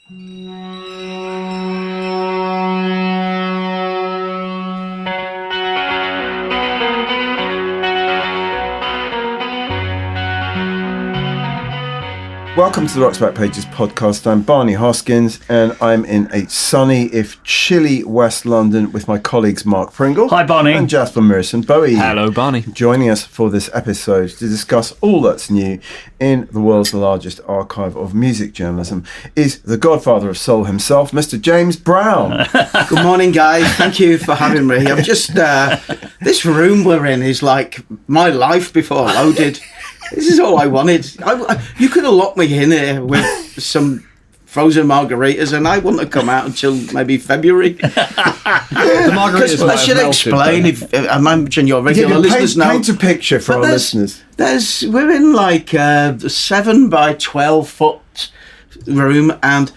Welcome to the Rock's Back Pages podcast. I'm Barney Hoskins, and I'm in a sunny, if chilly, West London with my colleagues Mark Pringle. Hi, Barney. And Jasper Merson Bowie. Hello, Barney. Joining us for this episode to discuss all that's new in the world's largest archive of music journalism is the godfather of soul himself, Mr. James Brown. Good morning, guys. Thank you for having me. I'm just... this room we're in is like my life before Loaded. This is all I wanted. You could have locked me in here with some frozen margaritas and I wouldn't have come out until maybe February. The margaritas I should explain, if I imagine your regular listeners know. Paint a picture for our listeners. We're in like a 7 by 12 foot room, and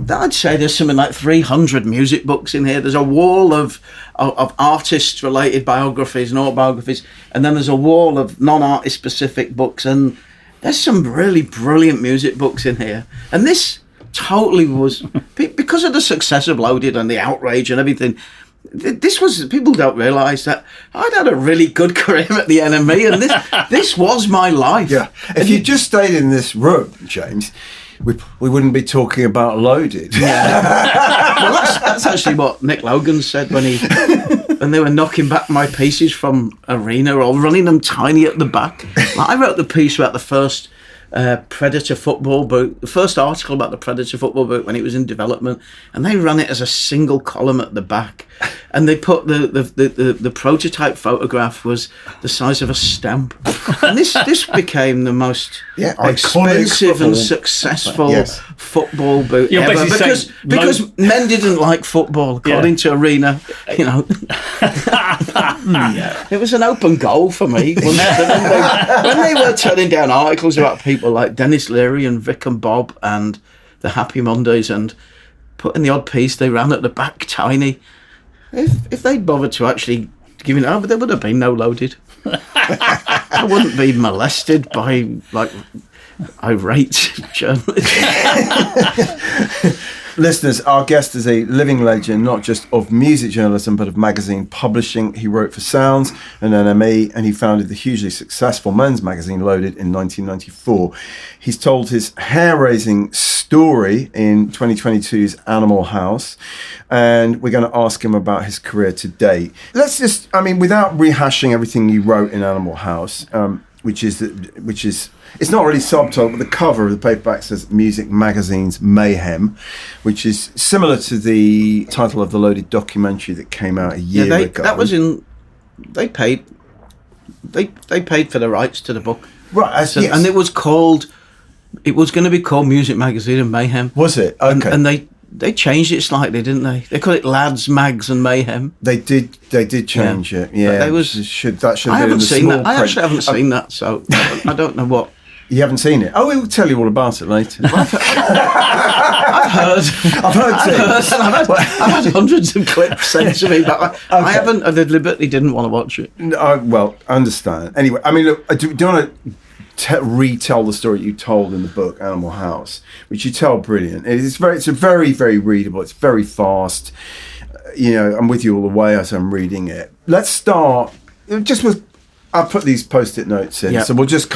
I'd say there's something like 300 music books in here. There's a wall of artist-related biographies and autobiographies, and then there's a wall of non-artist specific books, and there's some really brilliant music books in here. And this totally was, because of the success of Loaded and the outrage and everything, this was, people don't realise that I'd had a really good career at the NME, and this was my life. Yeah. If you just stayed in this room, James, we wouldn't be talking about Loaded. Yeah. Well, that's actually what Nick Logan said when they were knocking back my pieces from Arena or running them tiny at the back. Like, I wrote the piece about the first Predator football boot, the first article about the Predator football boot when it was in development, and they ran it as a single column at the back, and they put the prototype photograph was the size of a stamp, and this became the most expensive and successful football boot ever, because men didn't like football according to Arena, you know. It was an open goal for me when they were turning down articles about people like Dennis Leary and Vic and Bob and the Happy Mondays, and putting the odd piece they ran at the back tiny. If they'd bothered to actually give it over, there would have been no Loaded. I wouldn't be molested by like irate journalists. Listeners, our guest is a living legend, not just of music journalism, but of magazine publishing. He wrote for Sounds and NME, and he founded the hugely successful men's magazine Loaded in 1994. He's told his hair-raising story in 2022's Animal House, and we're going to ask him about his career to date. Let's just, without rehashing everything you wrote in Animal House, which is it's not really subtitled, but the cover of the paperback says Music Magazine's Mayhem, which is similar to the title of the Loaded documentary that came out a year ago. That was in. They paid for the rights to the book, right? Yes. And it was going to be called Music Magazine and Mayhem. Was it? Okay. And they changed it slightly, didn't they? They called it Lads, Mags and Mayhem. They did change it. Yeah. That should have been I haven't in the seen small that. I print. actually haven't seen that, so I don't know what. You haven't seen it? Oh, we'll tell you all about it later. I've heard too. I've had hundreds of clips sent to me, but I haven't. I deliberately didn't want to watch it. No, well, I understand. Anyway, look, do you want to retell the story you told in the book Animal House, which you tell brilliant. It's a very, very readable. It's very fast. I'm with you all the way as I'm reading it. Let's start just with. I'll put these post-it notes in, so we'll just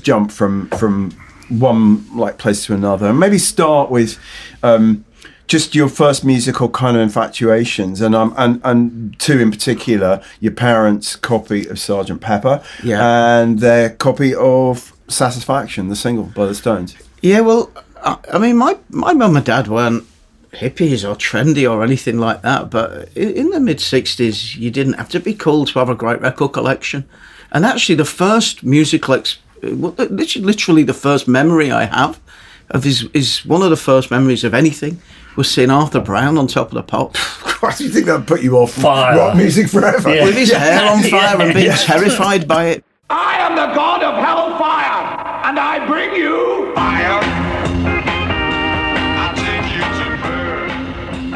jump from one place to another, and maybe start with just your first musical kind of infatuations, and two in particular, your parents' copy of Sgt. Pepper, and their copy of Satisfaction, the single by the Stones. Yeah, well, my mum and dad weren't hippies or trendy or anything like that, but in the mid-60s you didn't have to be cool to have a great record collection. And actually the first musical literally the first memory I have of is one of the first memories of anything was seeing Arthur Brown on Top of the Pops. Do you think that put you off rock music forever? With his hair on fire and being terrified by it. I am the god of hellfire, and I bring you fire.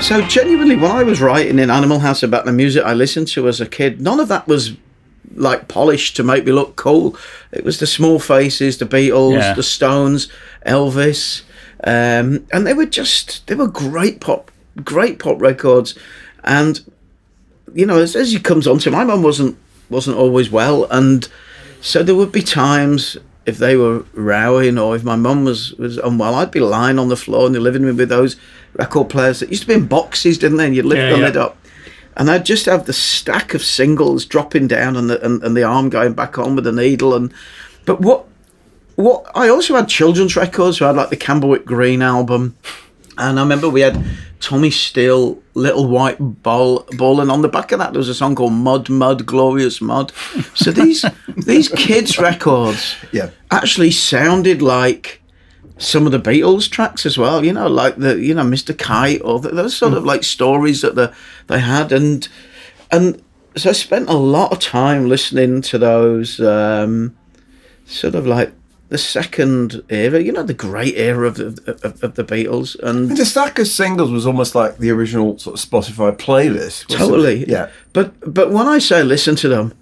So genuinely, when I was writing in Animal House about the music I listened to as a kid, none of that was like polished to make me look cool. It was the Small Faces, the Beatles, the Stones, Elvis, and they were great pop records. And you know, as he comes on to, my mum wasn't always well, and so there would be times if they were rowing or if my mum was unwell, I'd be lying on the floor in the living room with those record players that used to be in boxes, didn't they? And you'd lift the lid up, and I'd just have the stack of singles dropping down and the arm going back on with the needle. But what I also had children's records. So I had like the Camberwick Green album, and I remember we had Tommy Steele, Little White Ball, and on the back of that there was a song called Mud, Glorious Mud. So these kids' records actually sounded like some of the Beatles tracks as well, you know, like Mr. Kite, or those sort of like stories that they had, and so I spent a lot of time listening to those sort of like the second era, you know, the great era of the Beatles. And the stack of singles was almost like the original sort of Spotify playlist. Totally. Yeah. But when I say listen to them,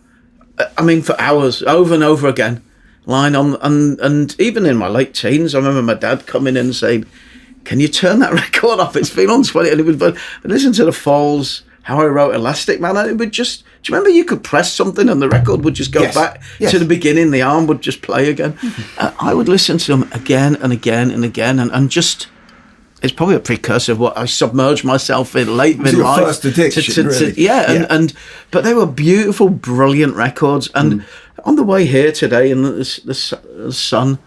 I mean for hours, over and over again, line on, and even in my late teens, I remember my dad coming in and saying, "Can you turn that record off? It's been on 20." And it would listen to the Falls, How I Wrote Elastic Man, and it would just. Do you remember you could press something and the record would just go back to the beginning? The arm would just play again. I would listen to them again and again and again, and just. It's probably a precursor of what I submerged myself in late in life. First addiction, really. But they were beautiful, brilliant records. And on the way here today, in the sun,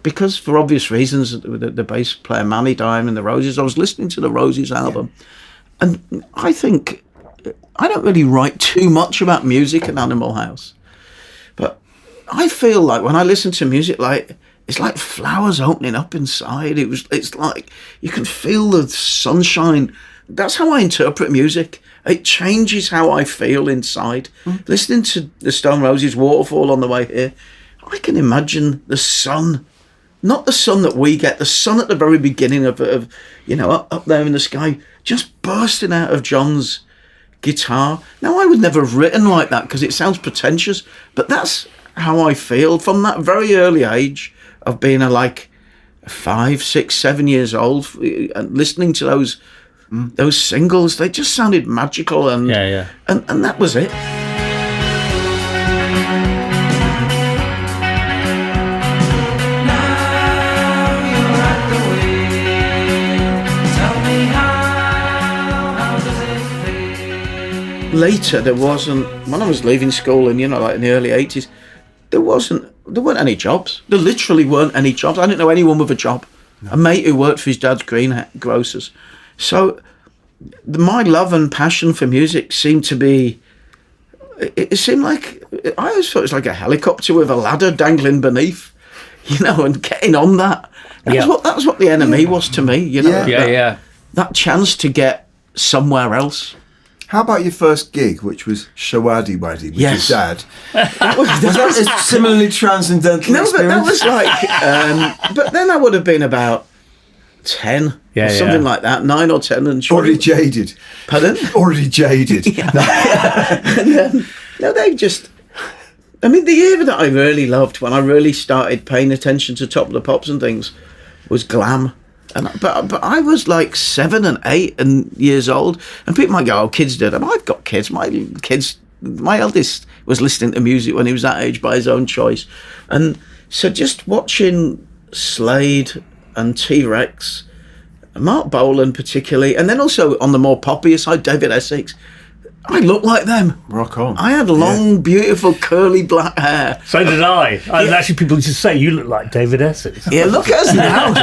because for obvious reasons, the bass player Manny died in the Roses, I was listening to the Roses album, and I think I don't really write too much about music at Animal House, but I feel like when I listen to music, like. It's like flowers opening up inside. It's like you can feel the sunshine. That's how I interpret music. It changes how I feel inside. Listening to the Stone Roses Waterfall on the way here, I can imagine the sun, not the sun that we get, the sun at the very beginning of up there in the sky, just bursting out of John's guitar. Now, I would never have written like that because it sounds pretentious, but that's how I feel from that very early age. Of being 5, 6, 7 years old and listening to those singles, they just sounded magical, and and that was it. Later, there wasn't, when I was leaving school and in the early 80s, there weren't any jobs. There literally weren't any jobs. I didn't know anyone with a job. No. A mate who worked for his dad's grocers. So my love and passion for music seemed to be, it seemed like, I always thought it was like a helicopter with a ladder dangling beneath, and getting on that. That was what the NME was to me, That chance to get somewhere else. How about your first gig, which was Shawadi Waddy with your dad? That was a similarly transcendental experience? But that was like... but then I would have been about 10 or something like that, 9 or 10. And already jaded. Pardon? Already jaded. No, they just... I mean, the era that I really loved, when I really started paying attention to Top of the Pops and things, was glam. But I was like 7 and 8 years old, and people might go, "Oh, kids did." And I've got kids. My eldest was listening to music when he was that age by his own choice, and so just watching Slade and T-Rex, Mark Bolan particularly, and then also on the more poppier side, David Essex. I look like them. Rock on. I had long, beautiful, curly black hair. So did I. And actually, people used to say, "You look like David Essex." Yeah, look at us now.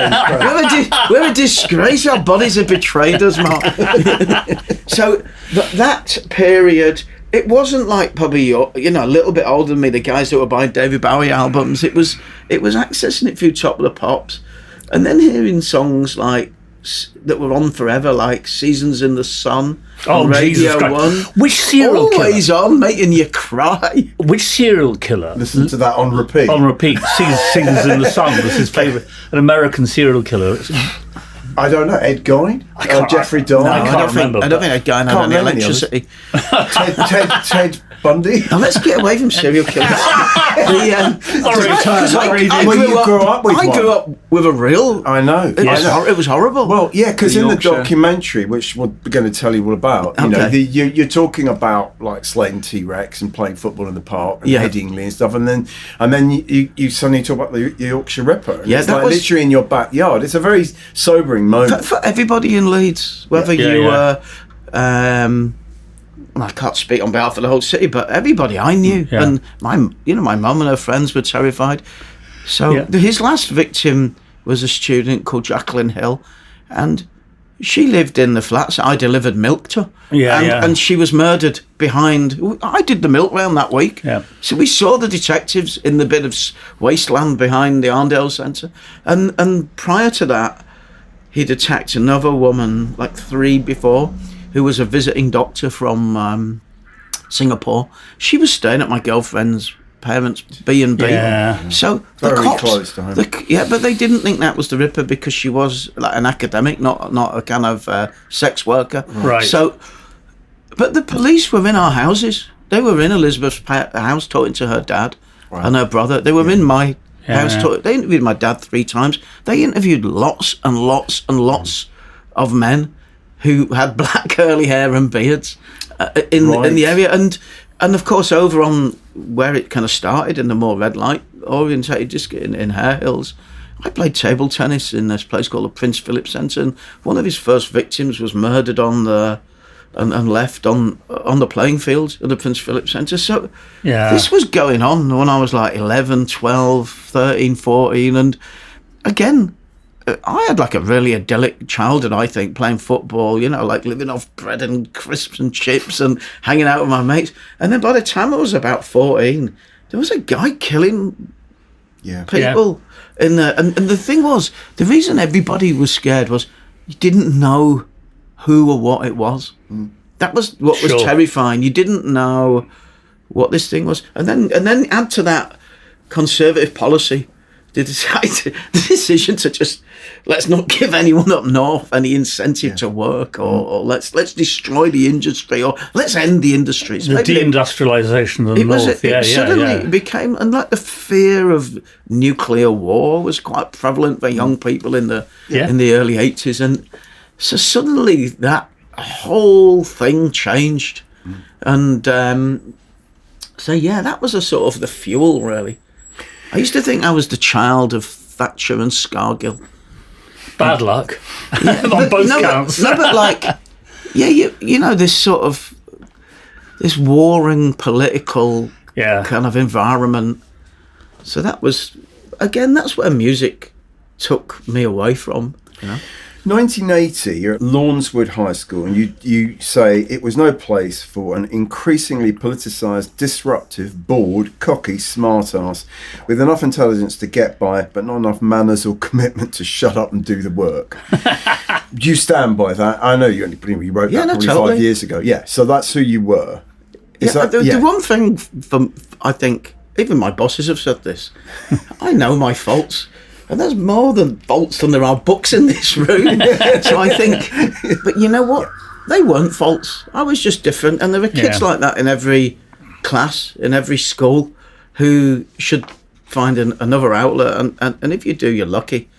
We're a disgrace. Our bodies have betrayed us, Mark. So that period, it wasn't like probably a little bit older than me, the guys that were buying David Bowie albums. It was accessing it through Top of the Pops, and then hearing songs like that were on forever, like Seasons in the Sun on Radio 1. Which serial killer? Always on, making you cry. Which serial killer? Listen to that on repeat. On repeat. Seasons in the Sun was his favourite. An American serial killer. I don't know. Ed Gein? Jeffrey Dahmer? No, I can't remember. I don't think Ed Gein had any electricity. Bundy? Now let's get away from serial killers. Sorry, you grew up with I one. grew up with a real. I know. It was horrible. Well, yeah, because in the Yorkshire. documentary, which we're going to tell you all about, you know, you're talking about like slaying T-Rex and playing football in the park and Headingley and stuff, and then you suddenly talk about the Yorkshire Ripper. And it's that like was literally in your backyard. It's a very sobering moment. for everybody in Leeds, whether you were. I can't speak on behalf of the whole city, but everybody I knew, and my mum and her friends were terrified. So his last victim was a student called Jacqueline Hill, and she lived in the flats. I delivered milk to her, and she was murdered behind. I did the milk round that week, so we saw the detectives in the bit of wasteland behind the Arndale Centre, and prior to that, he'd attacked another woman like 3 before, who was a visiting doctor from Singapore. She was staying at my girlfriend's parents' B&B. Yeah. So Very the cops, close to home. but they didn't think that was the Ripper because she was like an academic, not a kind of sex worker. Right. So, but the police were in our houses. They were in Elizabeth's house talking to her dad and her brother. They were in my house. They interviewed my dad 3 times. They interviewed lots and lots and lots of men who had black curly hair and beards in the area, and of course over on where it kind of started in the more red light orientated district in Hare Hills, I played table tennis in this place called the Prince Philip Centre, and one of his first victims was murdered on the and left on the playing field at the Prince Philip Centre. So this was going on when I was like 11, 12, 13, 14, and again, I had like a really idyllic childhood, I think, playing football, you know, like living off bread and crisps and chips and hanging out with my mates. And then by the time I was about 14, there was a guy killing people in the... And the thing was, the reason everybody was scared was you didn't know who or what it was. That was what was terrifying. You didn't know what this thing was. And then add to that conservative policy, the decision to just let's not give anyone up north any incentive to work, or let's destroy the industry, or let's end the industry. So the deindustrialisation of the north. It suddenly became, and like the fear of nuclear war was quite prevalent for young people in the early 80s, and so suddenly that whole thing changed, and so that was a sort of the fuel, really. I used to think I was the child of Thatcher and Scargill. Bad luck on both counts. But like, you know, this sort of this warring political kind of environment. So that was, again, that's where music took me away from, you know. 1980, you're at Lawnswood High School, and you say it was no place for an increasingly politicised, disruptive, bored, cocky, smart-arse with enough intelligence to get by, but not enough manners or commitment to shut up and do the work. Do you stand by that? I know you wrote that probably totally. 5 years ago. Yeah, so that's who you were. The one thing, I think, even my bosses have said this, I know my faults. And there's more than faults than there are books in this room. So I think, but you know what? They weren't faults. I was just different. And there are kids like that in every class, in every school, who should find another outlet. And if you do, you're lucky.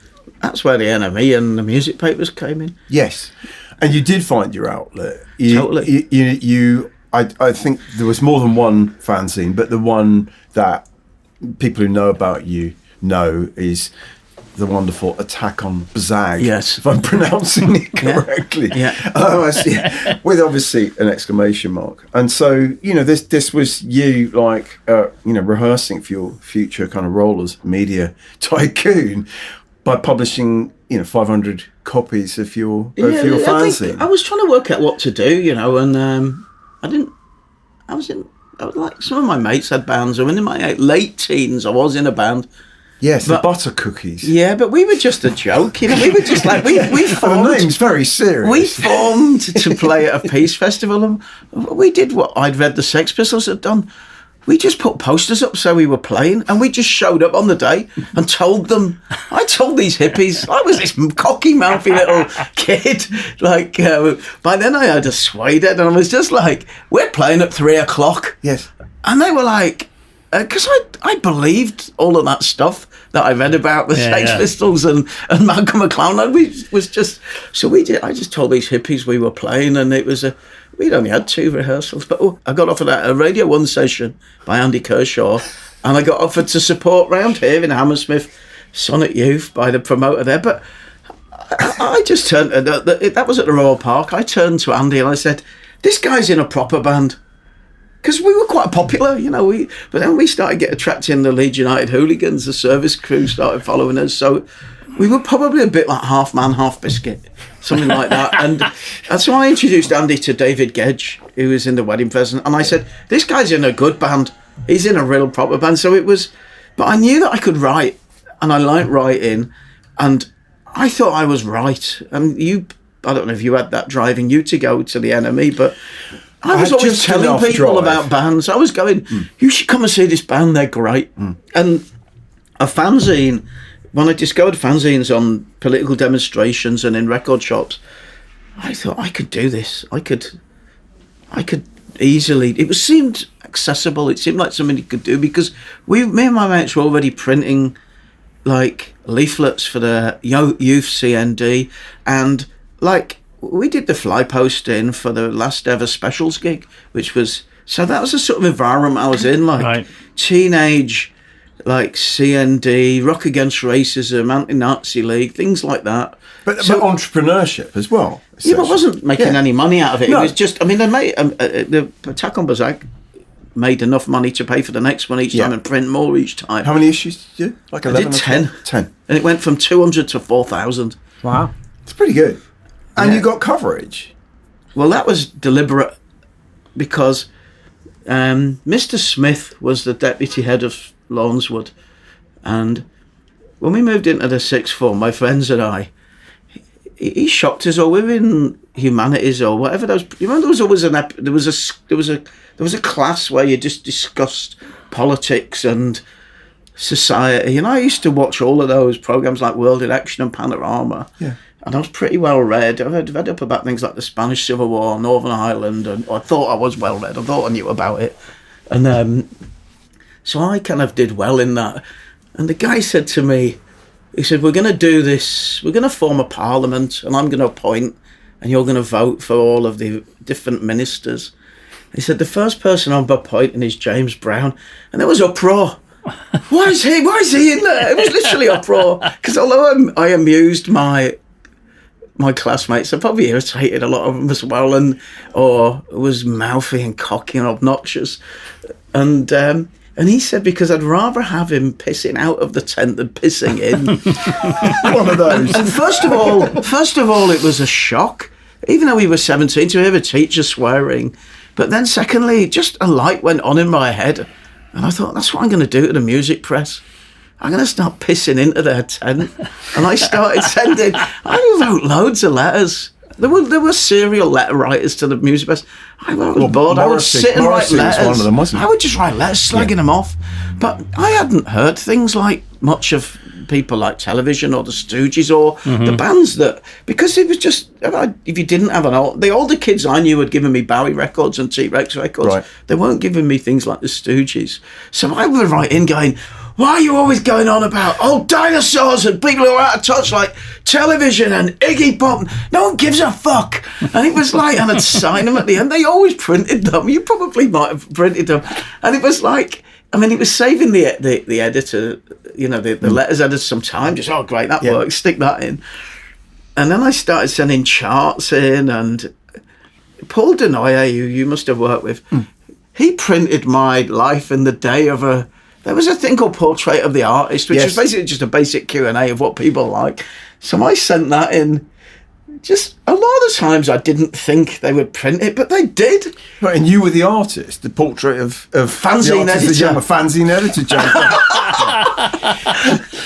That's where the NME and the music papers came in. Yes. And you did find your outlet. Totally. I think there was more than one fanzine, but the one that people who know about you know is the wonderful Attack On Bzag. Yes, if I'm pronouncing it correctly. With obviously an exclamation mark. And so, you know, this was you like rehearsing for your future kind of role as media tycoon by publishing 500 copies of your fanzine. I was trying to work out what to do, you know, and I was like, some of my mates had bands. I mean, in my late teens, I was in a band. Yes, the butter cookies. Yeah, but we were just a joke, you know. We were just like we formed. The name's very serious. We formed to play at a peace festival, and we did what I'd read the Sex Pistols had done. we just put posters up so we were playing, and we just showed up on the day and told them. I told these hippies, I was this cocky, mouthy little kid. Like, by then I had a suede head, and I was just like, we're playing at 3:00. Yes. And they were like, because I believed all of that stuff that I read about the Sex Pistols and Malcolm McLaren. And I just told these hippies we were playing, and it was we'd only had 2 rehearsals, but I got offered a Radio 1 session by Andy Kershaw, and I got offered to support round here in Hammersmith, Sonic Youth, by the promoter there. But I just turned, that was at the Royal Park, I turned to Andy and I said, this guy's in a proper band. Because we were quite popular, but then we started attracting the Leeds United hooligans, the service crew started following us, so we were probably a bit like half man, half biscuit, something like that. And so I introduced Andy to David Gedge, who was in the Wedding Present, and I said, this guy's in a good band. He's in a real proper band. So it was, but I knew that I could write, and I liked writing, and I thought I was right. And I don't know if you had that driving you to go to the NME, but I was always telling people about bands. I was going, you should come and see this band, they're great. And a fanzine, when I discovered fanzines on political demonstrations and in record shops, I thought I could do this. I could easily. It seemed accessible. It seemed like something you could do because me and my mates were already printing like leaflets for the youth CND, and like we did the fly posting for the last ever specials gig, which was that was the sort of environment I was in, like teenage. Like CND, Rock Against Racism, Anti-Nazi League, things like that. But entrepreneurship as well. Yeah, but I wasn't making any money out of it. No. It was just, they made the Attack On Bzag made enough money to pay for the next one each time and print more each time. How many issues did you do? Like 11 I did 10. 10. And it went from 200 to 4,000. Wow. It's pretty good. And you got coverage. Well, that was deliberate because Mr. Smith was the deputy head of Lawnswood, and when we moved into the sixth form, my friends and I, he shocked us all. We were in humanities or whatever. You remember there was always there was a class where you just discussed politics and society. I used to watch all of those programs like World in Action and Panorama. Yeah. And I was pretty well read. I'd read up about things like the Spanish Civil War, Northern Ireland, and I thought I was well read. I thought I knew about it, and so I kind of did well in that. And the guy said to me, he said, we're going to do this, we're going to form a parliament, and I'm going to appoint, and you're going to vote for all of the different ministers. He said, the first person I'm appointing is James Brown. And there was uproar. Why is he in there? It was literally uproar. Because although I amused my classmates, I probably irritated a lot of them as well, or was mouthy and cocky and obnoxious. And he said, because I'd rather have him pissing out of the tent than pissing in. One of those. And first of all, it was a shock, even though we were 17, to hear a teacher swearing. But then secondly, just a light went on in my head. And I thought, that's what I'm going to do to the music press. I'm going to start pissing into their tent. And I started I wrote loads of letters. There were serial letter writers to the music press. I was bored. I would sit and write letters. One of them, wasn't it? I would just write letters, slagging them off. But I hadn't heard things like much of people like Television or the Stooges or the bands that, because it was just, if you didn't have the older kids I knew had given me Bowie records and T-Rex records. Right. They weren't giving me things like the Stooges. So I would write in going, why are you always going on about old dinosaurs and people who are out of touch like Television and Iggy Pop? No one gives a fuck. And it was like, and I'd sign them at the end. They always printed them. You probably might have printed them. And it was like, it was saving the editor, the letters editor some time. Just, great, that works, stick that in. And then I started sending charts in, and Paul Denoyer, who you must have worked with, he printed my life in the day of there was a thing called Portrait of the Artist, which is basically just a basic Q&A of what people like. So I sent that in just a lot of the times I didn't think they would print it, but they did. Right, and you were the artist, the portrait of Fanzine editor. I'm a fanzine editor, Jacob.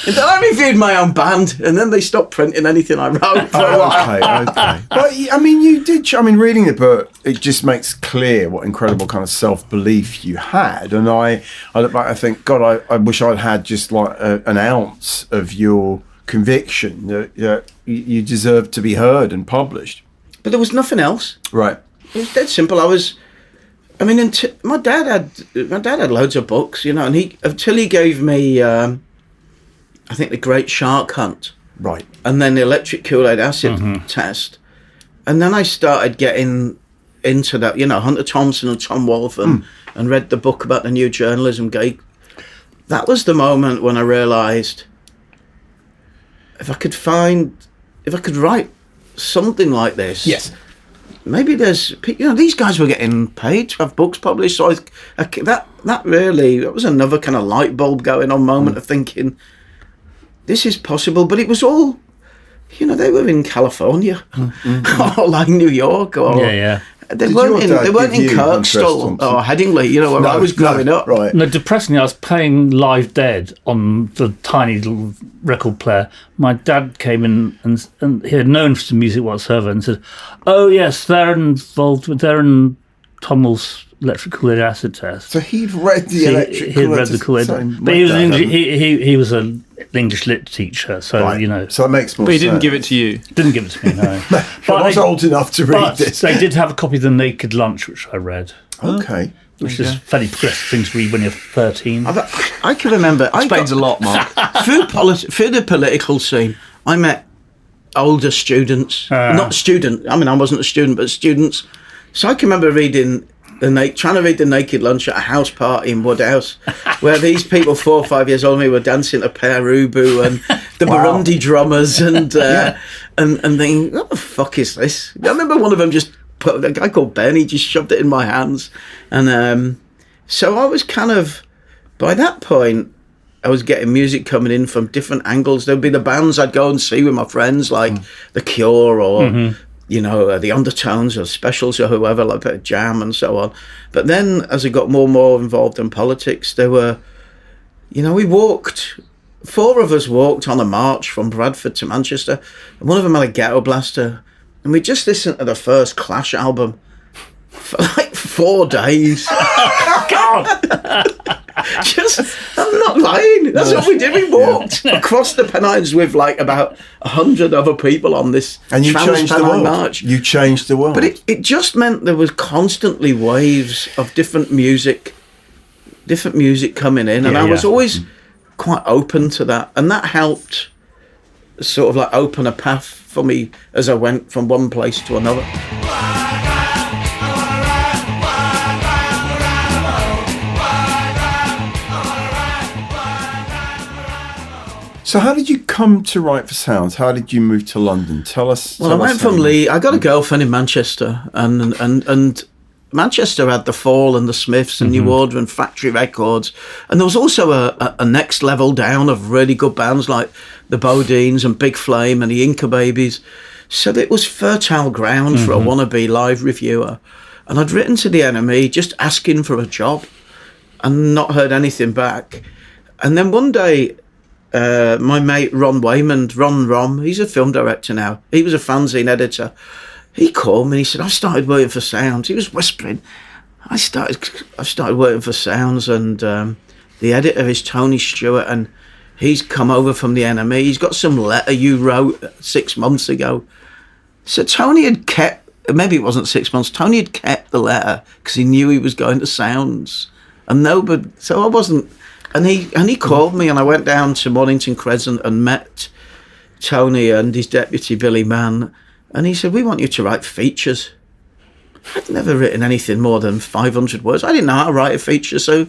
And then I reviewed my own band, and then they stopped printing anything I wrote for a while. Okay. But I mean, you did. I mean, reading the book, it just makes clear what incredible kind of self-belief you had. And I look back, I think, God, I wish I'd had just like an ounce of your conviction that you deserved to be heard and published. But there was nothing else. Right. It was dead simple. My dad had loads of books, you know, and until he gave me, I think, The Great Shark Hunt. Right. And then the electric Kool-Aid acid test. And then I started getting into that, you know, Hunter Thompson and Tom Wolfe and read the book about the new journalism gate. That was the moment when I realised if I could write something like this. Yes. Maybe there's, you know, these guys were getting paid to have books published. So that was another kind of light bulb going on moment of thinking, this is possible. But it was all, you know, they were in California or like New York or they weren't in Kirkstall or Headingley, you know, where I was growing up. Right. No, depressingly, I was playing Live Dead on the tiny little record player. My dad came in and he had known for some music whatsoever and said, "Oh yes, they're involved with Tommel's electric Kool-Aid acid test." So he'd read the electric Kool-Aid. He'd read the Kool-Aid, but he was an English lit teacher, so right. you know. So it makes more sense. But he didn't give it to you. Didn't give it to me, no. But I was old enough to read this. They did have a copy of The Naked Lunch, which I read. Okay. Which is fairly progressive thing to read when you're 13. I can remember. Explains a lot, Mark. Through the political scene, I met older students. Not student. I mean, I wasn't a student, but students. So I can remember trying to read The Naked Lunch at a house party in Woodhouse, where these people 4 or 5 years older than me were dancing to Perubu and the Burundi drummers and thinking, what the fuck is this? I remember one of them just put a guy called Ben. He just shoved it in my hands, and so I was kind of, by that point, I was getting music coming in from different angles. There'd be the bands I'd go and see with my friends, like The Cure or. You know, the Undertones or Specials or whoever, like a Jam and so on. But then, as I got more and more involved in politics, there were, you know, 4 of us walked on a march from Bradford to Manchester, and one of them had a ghetto blaster, and we just listened to the first Clash album for like 4 days. God! I'm not lying. That's what we did. We walked across the Pennines with like about 100 other people on this and you changed the world. March. You changed the world. But it just meant there was constantly waves of different music coming in, and I was always quite open to that, and that helped sort of like open a path for me as I went from one place to another. So how did you come to write for Sounds? How did you move to London? Tell us. Well, I went from Leeds. I got a girlfriend in Manchester, and Manchester had The Fall and the Smiths and New Order and Factory Records, and there was also a next level down of really good bands like the Bodines and Big Flame and the Inca Babies. So it was fertile ground for a wannabe live reviewer, and I'd written to the NME just asking for a job, and not heard anything back. And then one day, my mate Ron Rom, he's a film director now. He was a fanzine editor. He called me and he said, I've started working for Sounds. He was whispering, I've started working for Sounds, and the editor is Tony Stewart, and he's come over from the NME. He's got some letter you wrote 6 months ago. So Tony had kept, maybe it wasn't 6 months, Tony had kept the letter because he knew he was going to Sounds. And so I wasn't. And he called me, and I went down to Mornington Crescent and met Tony and his deputy Billy Mann, and he said, we want you to write features. I'd never written anything more than 500 words. I didn't know how to write a feature, so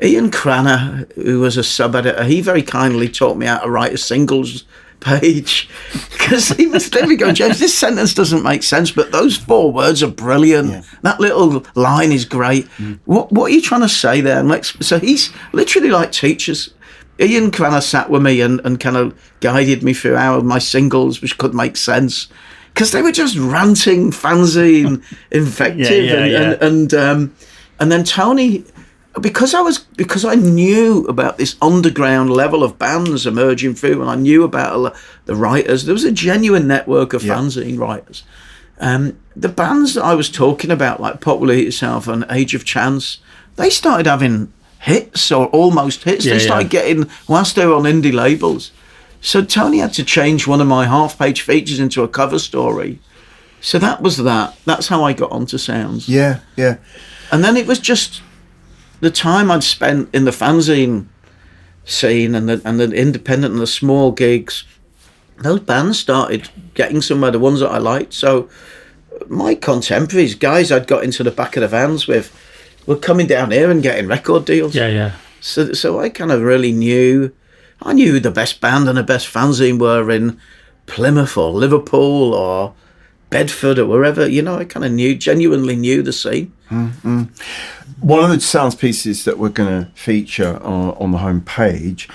Ian Cranner, who was a sub-editor, he very kindly taught me how to write a singles page, because he was there. We go, James, this sentence doesn't make sense, but those 4 words are brilliant. Yeah. That little line is great. What are you trying to say there? And so he's literally like teachers. Ian kind of sat with me and kind of guided me through how my singles, which could make sense. because they were just ranting, fanzine, invective, and then Tony, because I knew about this underground level of bands emerging through, and I knew about the writers. There was a genuine network of fanzine writers. The bands that I was talking about, like Popular Itself and Age of Chance, they started having hits or almost hits. They started getting, whilst they were on indie labels. So Tony had to change one of my half-page features into a cover story. So that was that. That's how I got onto Sounds. Yeah. And then it was just the time I'd spent in the fanzine scene and the independent and the small gigs. Those bands started getting somewhere, the ones that I liked. So my contemporaries, guys I'd got into the back of the vans with, were coming down here and getting record deals. Yeah. So I kind of really knew. I knew who the best band and the best fanzine were in Plymouth or Liverpool or Bedford or wherever. I kind of genuinely knew the scene. Mm-hmm. One of the sounds pieces that we're going to feature on the homepage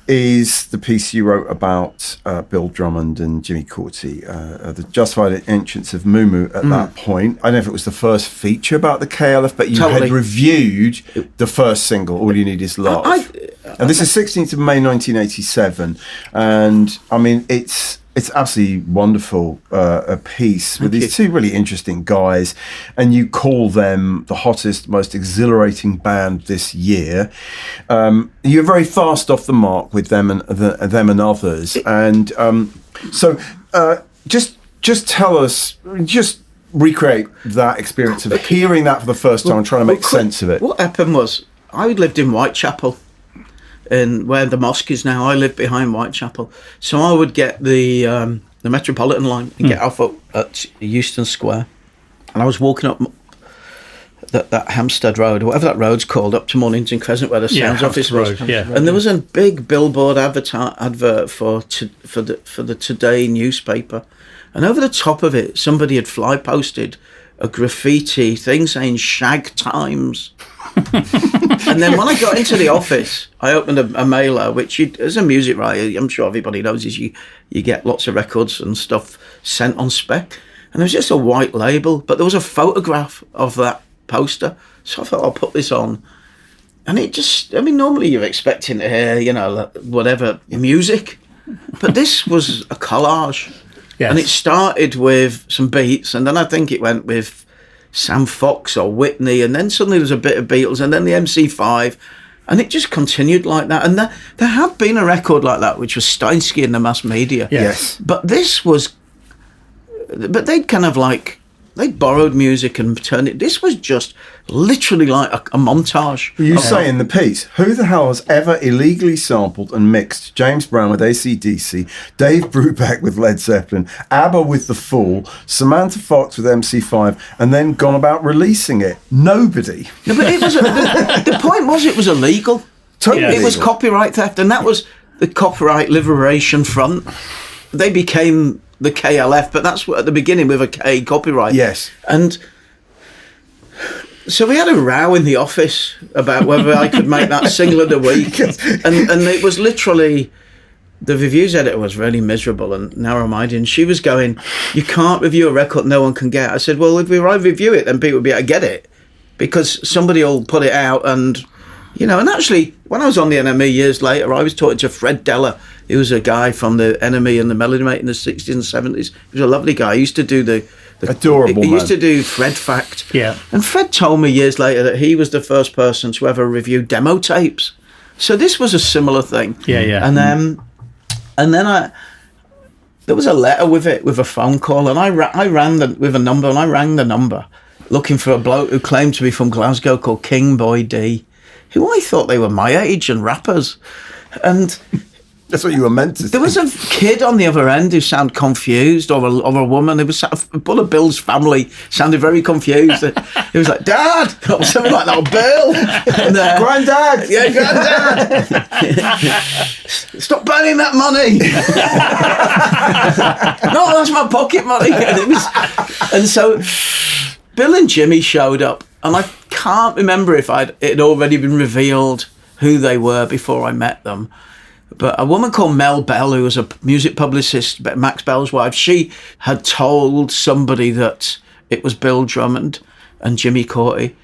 is the piece you wrote about Bill Drummond and Jimmy Cauty, the justified entrance of Moo Moo at that point. I don't know if it was the first feature about the KLF, but you had reviewed the first single, All You Need Is Love. And this is 16th of May 1987. And, I mean, it's absolutely wonderful, a piece with these two really interesting guys, and you call them the hottest, most exhilarating band this year. You're very fast off the mark with them and others, and so just tell us, just recreate that experience of hearing that for the first time and trying to make sense of it. What happened was, I lived in Whitechapel, in where the mosque is now. I lived behind Whitechapel, so I would get the Metropolitan line and get off at Euston Square, and I was walking up that Hampstead Road, whatever that road's called, up to Mornington Crescent, where the Sounds office was. And there was a big billboard advert for the Today newspaper, and over the top of it, somebody had fly posted a graffiti thing saying "Shag Times." And then when I got into the office, I opened a mailer, which as a music writer, I'm sure everybody knows, is you get lots of records and stuff sent on spec. And there was just a white label, but there was a photograph of that poster. So I thought, I'll put this on. And it just, I mean, normally you're expecting to hear, whatever, music. But this was a collage. Yes. And it started with some beats, and then I think it went with Sam Fox or Whitney, and then suddenly there was a bit of Beatles, and then the MC5, and it just continued like that. And there had been a record like that, which was Steinsky and the Mass Media. Yes. But they'd kind of they'd borrowed music and turned it. This was just literally like a montage. You say in the piece, who the hell has ever illegally sampled and mixed James Brown with AC/DC, Dave Brubeck with Led Zeppelin, ABBA with The Fool, Samantha Fox with MC5, and then gone about releasing it? Nobody. No, but it was the point was it was illegal. Totally It was illegal. copyright theft, and that was the Copyright Liberation Front. They became the KLF, but that's what at the beginning with a K, copyright. Yes. And so we had a row in the office about whether I could make that single of the week. And it was literally, the reviews editor was really miserable and narrow-minded, and she was going, you can't review a record no one can get. I said, well, if I review it, then people will be able to get it, because somebody will put it out. And and actually, when I was on the NME years later, I was talking to Fred Deller. He was a guy from the NME and the Melody Mate in the 60s and 70s. He was a lovely guy. He used to do the adorable. He used to do Fred Fact. Yeah. And Fred told me years later that he was the first person to ever review demo tapes. So this was a similar thing. Yeah. And then there was a letter with it, with a phone call, and I rang with a number, and I rang the number looking for a bloke who claimed to be from Glasgow called King Boy D, who I thought they were my age and rappers. And that's what you were meant to say. There was a kid on the other end who sounded confused, or a woman. It was one of Bill's family sounded very confused. He was like, "Dad," or something like that, or Bill. And, Granddad. Yeah, Granddad. Stop burning that money. No, that's my pocket money. And so Bill and Jimmy showed up, and I can't remember if it had already been revealed who they were before I met them. But a woman called Mel Bell, who was a music publicist, Max Bell's wife, she had told somebody that it was Bill Drummond and Jimmy Cauty.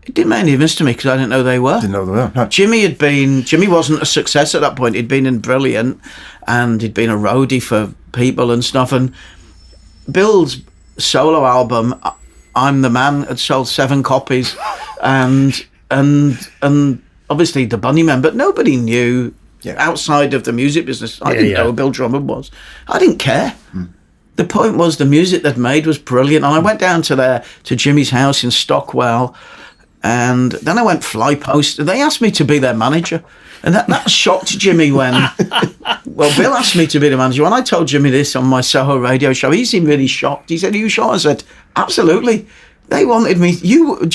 It didn't make any difference to me because I didn't know they were. Didn't know they were. No. Jimmy wasn't a success at that point. He'd been in Brilliant and he'd been a roadie for people and stuff. And Bill's solo album, I'm the Man, had sold 7 copies, and obviously the Bunnymen, but nobody knew outside of the music business. I didn't know who Bill Drummond was. I didn't care. The point was the music they'd made was brilliant, and I went down to Jimmy's house in Stockwell, and then I went fly post, and they asked me to be their manager. And that shocked Jimmy when... Well, Bill asked me to be the manager. When I told Jimmy this on my Soho radio show, he seemed really shocked. He said, "Are you sure?" I said, "Absolutely." They wanted me...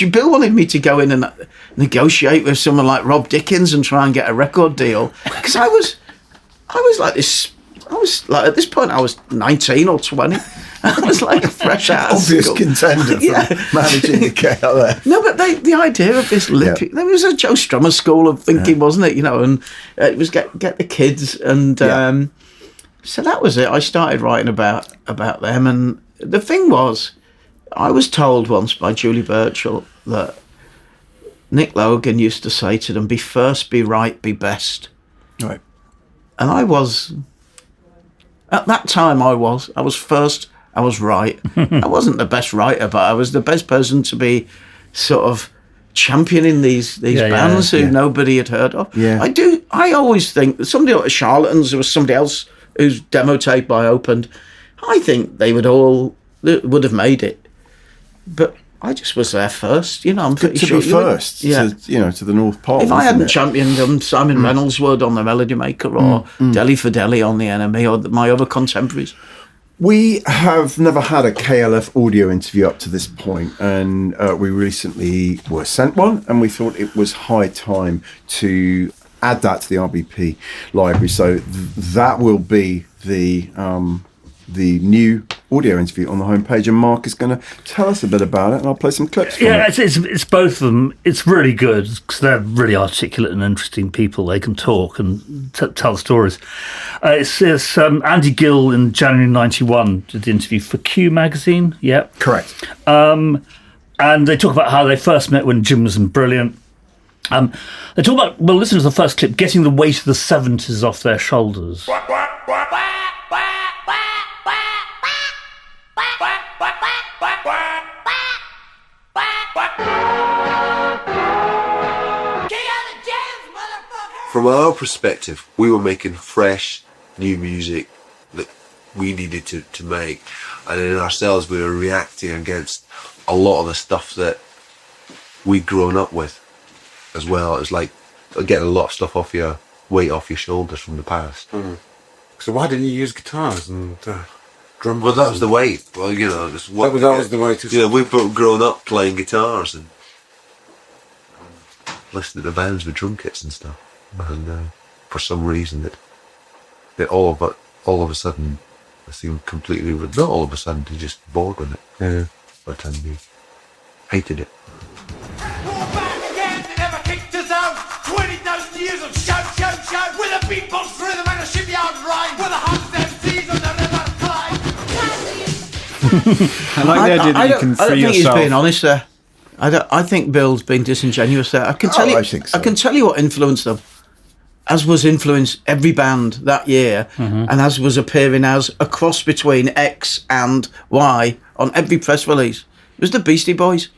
Bill wanted me to go in and negotiate with someone like Rob Dickens and try and get a record deal. Because I was like this... at this point, I was 19 or 20. I was like a fresh out of obvious school. Contender for managing the KLF. No, but the idea of this lippy, there was a Joe Strummer school of thinking, wasn't it? And it was get the kids, and so that was it. I started writing about them, and the thing was, I was told once by Julie Burchill that Nick Logan used to say to them, "Be first, be right, be best." Right. And I was, at that time, I was first. I was right. I wasn't the best writer, but I was the best person to be sort of championing these bands who nobody had heard of. Yeah. I always think that somebody like Charlatans, there was somebody else whose demo tape I opened, I think they would have made it. But I just was there first, I'm pretty sure. To be first, to the North Pole. If I hadn't championed them, Simon Reynolds would on the Melody Maker, or Deli for Deli on the NME, or my other contemporaries. We have never had a KLF audio interview up to this point, and we recently were sent one, and we thought it was high time to add that to the RBP library. So that will be the new audio interview on the homepage, and Mark is going to tell us a bit about it, and I'll play some clips from it. It's both of them. It's really good because they're really articulate and interesting people. They can talk and tell stories. It's Andy Gill in January 91 did the interview for Q magazine. Yeah, correct. And they talk about how they first met when Jim was in Brilliant. They talk about, well, listen to the first clip, getting the weight of the 70s off their shoulders. From our perspective, we were making fresh, new music that we needed to make. And in ourselves, we were reacting against a lot of the stuff that we'd grown up with as well. It was like getting a lot of stuff off your weight off your shoulders from the past. Mm. So why didn't you use guitars and drums? Well, that was the way. Well, that was the way to... we've grown up playing guitars and listening to bands with drum kits and stuff. And for some reason, that all of a sudden, I seemed completely... Not all of a sudden, they just bored with it. Yeah. By the time we hated it. Never kicked us out. 20,000 years of shout, with a beatbox rhythm and a shipyard rhyme, with a hundred MCs on the river Clyde. I like the idea that you can free yourself. I don't think he's being honest there. I think Bill's been disingenuous there. I can tell you what influenced them. As was influenced every band that year, and as was appearing as a cross between X and Y on every press release, it was the Beastie Boys.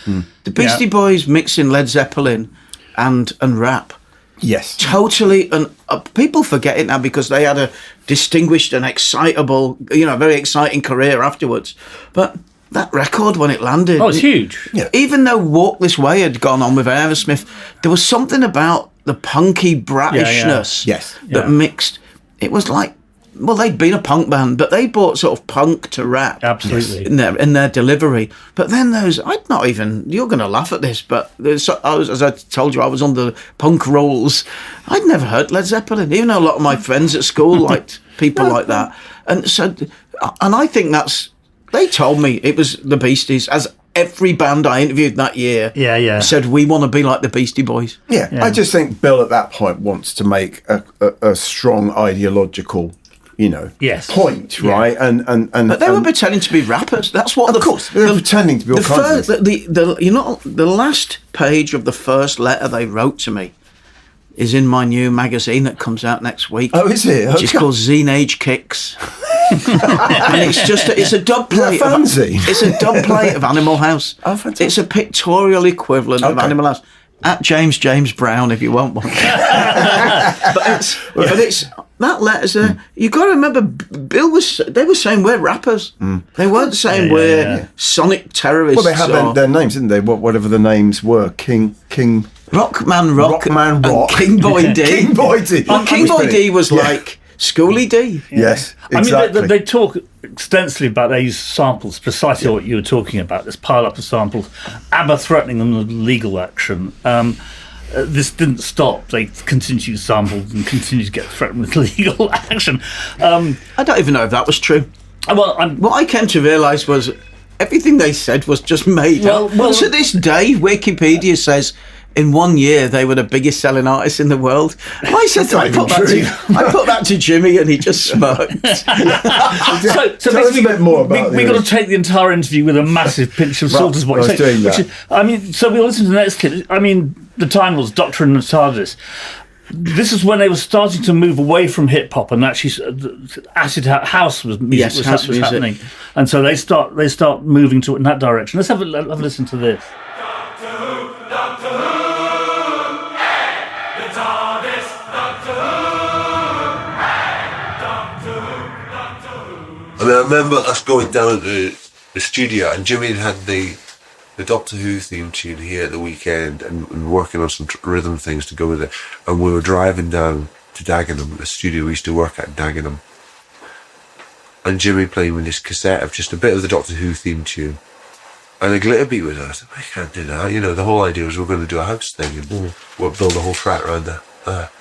The Beastie Boys mixing Led Zeppelin and rap. Yes. Totally, and people forget it now because they had a distinguished and excitable, very exciting career afterwards. But that record, when it landed... Oh, it's huge. Yeah. Even though Walk This Way had gone on with Hammersmith, there was something about the punky bratishness that mixed. It was like, well, they'd been a punk band, but they brought sort of punk to rap. Absolutely. In their delivery. But then you're going to laugh at this, but as I told you, I was on the punk rolls. I'd never heard Led Zeppelin, even though a lot of my friends at school liked people like that. And I think they told me it was the Beasties, as every band I interviewed that year said, we want to be like the Beastie Boys. Yeah, I just think Bill at that point wants to make a strong ideological, point, right? And but they were pretending to be rappers. That's what. Of course, they were pretending to be all kinds of things. The last page of the first letter they wrote to me is in my new magazine that comes out next week. Oh, is it? Which is called Zine Age Kicks. And it's a dub plate. It's a dub plate of Animal House. Oh, fantastic. It's a pictorial equivalent of Animal House. At James Brown, if you want one. but it's that letter's there. You got to remember, they were saying we're rappers. They weren't saying we're sonic terrorists. Well, they had their names, didn't they? Whatever the names were, King. Rockman Rock, and King Boy D. King Boy D. King Boy D was like Schoolie D. Yes, exactly. I mean, they talk extensively about these samples, precisely what you were talking about, this pile up of samples, ABBA threatening them with legal action. This didn't stop. They continued to use samples and continued to get threatened with legal action. I don't even know if that was true. Well, what I came to realise was everything they said was just made up. Well, to this day, Wikipedia says in 1 year they were the biggest selling artists in the world. I said I put that to Jimmy, and he just smirked. So tell us a bit more about we got to take the entire interview with a massive pinch of salt, is what you're saying. So we'll listen to the next clip. I mean, the time was Doctor and the TARDIS. This is when they were starting to move away from hip hop, and actually acid house was music was happening, and so they start moving to it in that direction. Let's have a listen to this. Doctor Who, hey, the TARDIS, Doctor Who, hey, Doctor Who. I mean, I remember us going down to the studio, and Jimmy had the Doctor Who theme tune here at the weekend, and working on some rhythm things to go with it. And we were driving down to Dagenham, the studio we used to work at in Dagenham, and Jimmy playing with this cassette of just a bit of the Doctor Who theme tune. And a glitter beat was there. I said, I can't do that. The whole idea was we're going to do a house thing and we'll build a whole track around that.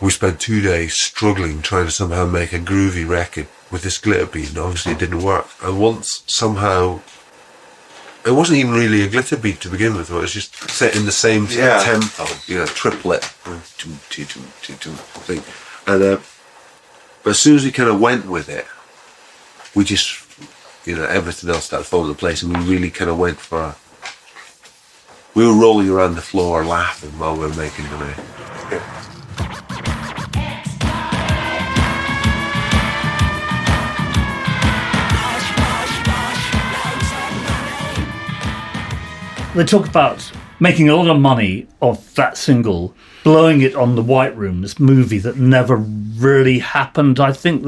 We spent 2 days struggling, trying to somehow make a groovy record with this glitter beat, and obviously it didn't work. And once somehow, it wasn't even really a glitter beat to begin with, it was just set in the same tempo, triplet thing. And but as soon as we kind of went with it, we just, everything else started falling into place, and we really kind of went for we were rolling around the floor laughing while we were making the record. They talk about making a lot of money off that single, blowing it on The White Room, this movie that never really happened. I think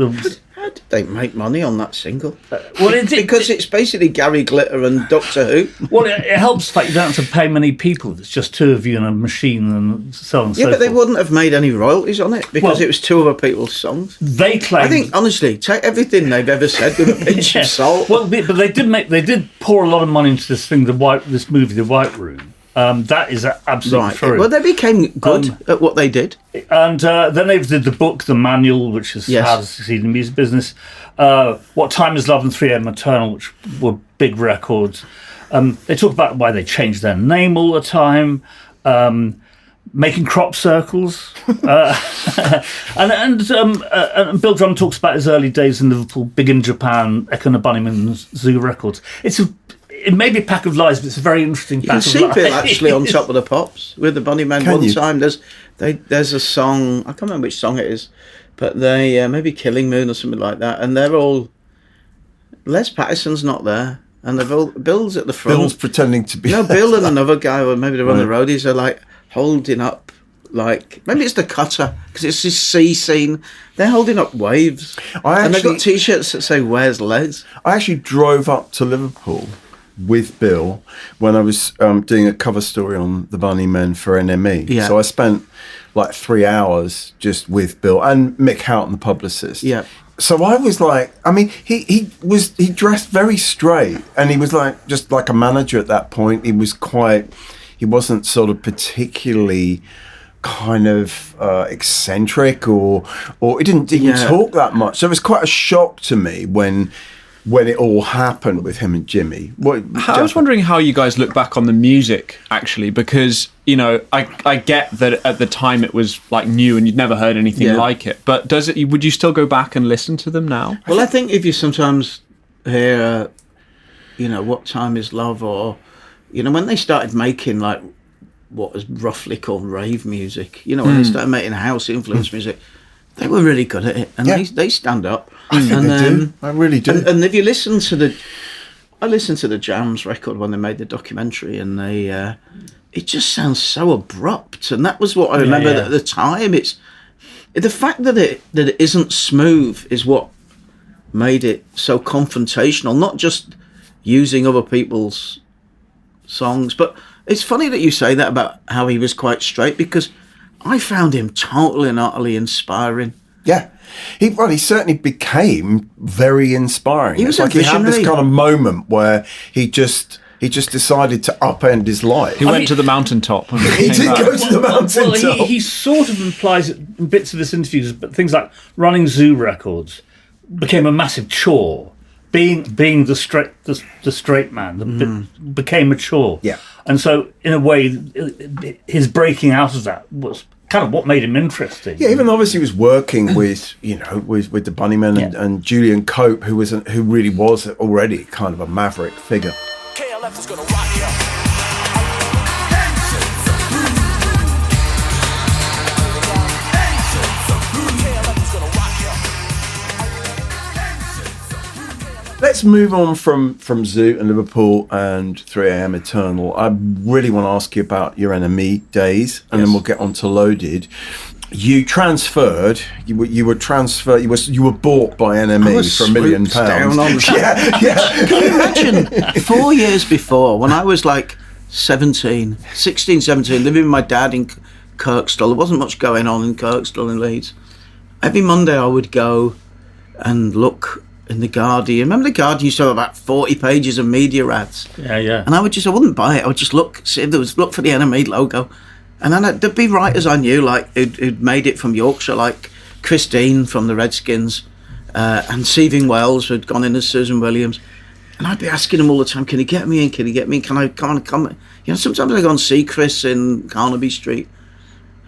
How did they make money on that single? Because it's basically Gary Glitter and Doctor Who. Well, it helps that you don't have to pay many people. It's just two of you and a machine and so on and so forth. Yeah, but they wouldn't have made any royalties on it because it was two other people's songs. They claim. I think, honestly, take everything they've ever said with a pinch of salt. Well, but they did pour a lot of money into this thing, this movie, The White Room. That is absolutely true. Well, they became good at what they did. And then they did the book, the manual, which is How to Succeed in the Music Business. What Time Is Love and 3am Eternal, which were big records. They talk about why they changed their name all the time. Making crop circles. And Bill Drummond talks about his early days in Liverpool, Big in Japan, Echo and the Bunnymen, Zoo Records. It may be a pack of lies, but it's a very interesting pack of lies. You can see Bill actually on Top of the Pops with the Bunnymen one time. There's a song, I can't remember which song it is, but they maybe Killing Moon or something like that, and they're all, Les Patterson's not there, and Bill's at the front. Bill's pretending to be... No, Bill and another guy, or maybe they're on the roadies, are like holding up, like, maybe it's the Cutter, because it's this sea scene. They're holding up waves, and they've got T-shirts that say, "Where's Les?" I actually drove up to Liverpool with Bill when I was doing a cover story on the Bunnymen for NME. Yeah. So I spent like 3 hours just with Bill and Mick Houghton, the publicist. Yeah. So I was like, I mean, he dressed very straight, and he was like just like a manager at that point. He wasn't sort of particularly kind of eccentric or he didn't even talk that much. So it was quite a shock to me when when it all happened with him and Jimmy. I was wondering how you guys look back on the music, actually, because, you know, I get that at the time it was like new and you'd never heard anything like it, but would you still go back and listen to them now? Well, I think if you sometimes hear, you know, What Time Is Love, or, you know, when they started making like what was roughly called rave music, you know, when they started making house influence music, they were really good at it, and they stand up. I think they do. I really do. And if you listen to I listened to the Jams record when they made the documentary, and it just sounds so abrupt, and that was what I remember at the time. It's the fact that it isn't smooth is what made it so confrontational, not just using other people's songs. But it's funny that you say that about how he was quite straight, because I found him totally and utterly inspiring. Yeah. He certainly became very inspiring. He was like he had visionary. this kind of moment where he just decided to upend his life. He went to the mountaintop. And He did go to the mountaintop. Well, he sort of implies it in bits of this interviews, but things like running zoo records became a massive chore. Being the straight man became a chore. Yeah. And so, in a way, his breaking out of that was kind of what made him interesting. Yeah, even obviously he was working with, you know, with the Bunnymen and Julian Cope, who really was already kind of a maverick figure. KLF is gonna rock ya. Let's move on from Zoo and Liverpool and 3am Eternal. I really want to ask you about your NME days, and then we'll get on to Loaded. You transferred. You were transferred. You were bought by NME for £1 million. Down on Yeah. Can you imagine 4 years before, when I was like 16, 17, living with my dad in Kirkstall? There wasn't much going on in Kirkstall in Leeds. Every Monday I would go and look in the Guardian. Remember the Guardian used to have about 40 pages of media ads? Yeah. And I wouldn't buy it. I would just look for the NME logo. And then there'd be writers I knew, like who'd made it from Yorkshire, like Chris Dean from the Redskins, and Seething Wells, who'd gone in as Susan Williams. And I'd be asking them all the time, can you get me in? Can you get me in? Can I come? You know, sometimes I go and see Chris in Carnaby Street.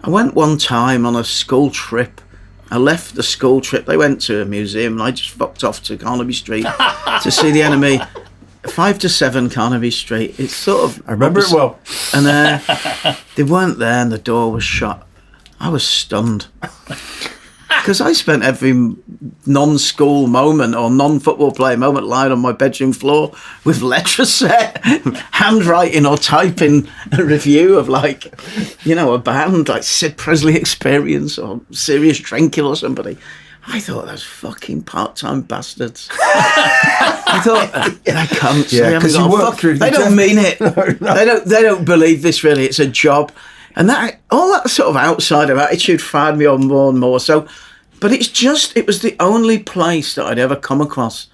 I went one time on a school trip. I left the school trip. They went to a museum, and I just fucked off to Carnaby Street to see the NME. 5 to 7 Carnaby Street. It's sort of... I remember it well. And they weren't there, and the door was shut. I was stunned. Because I spent every non-school moment or non-football play moment lying on my bedroom floor with letters set, handwriting or typing a review of, like, you know, a band like Sid Presley Experience or Serious Drinking or somebody. I thought, those fucking part-time bastards. I thought, I can't say because you work through. They don't mean it. No. They don't believe this. Really, it's a job, and that all that sort of outside of attitude fired me on more and more. So, but it was the only place that I'd ever come across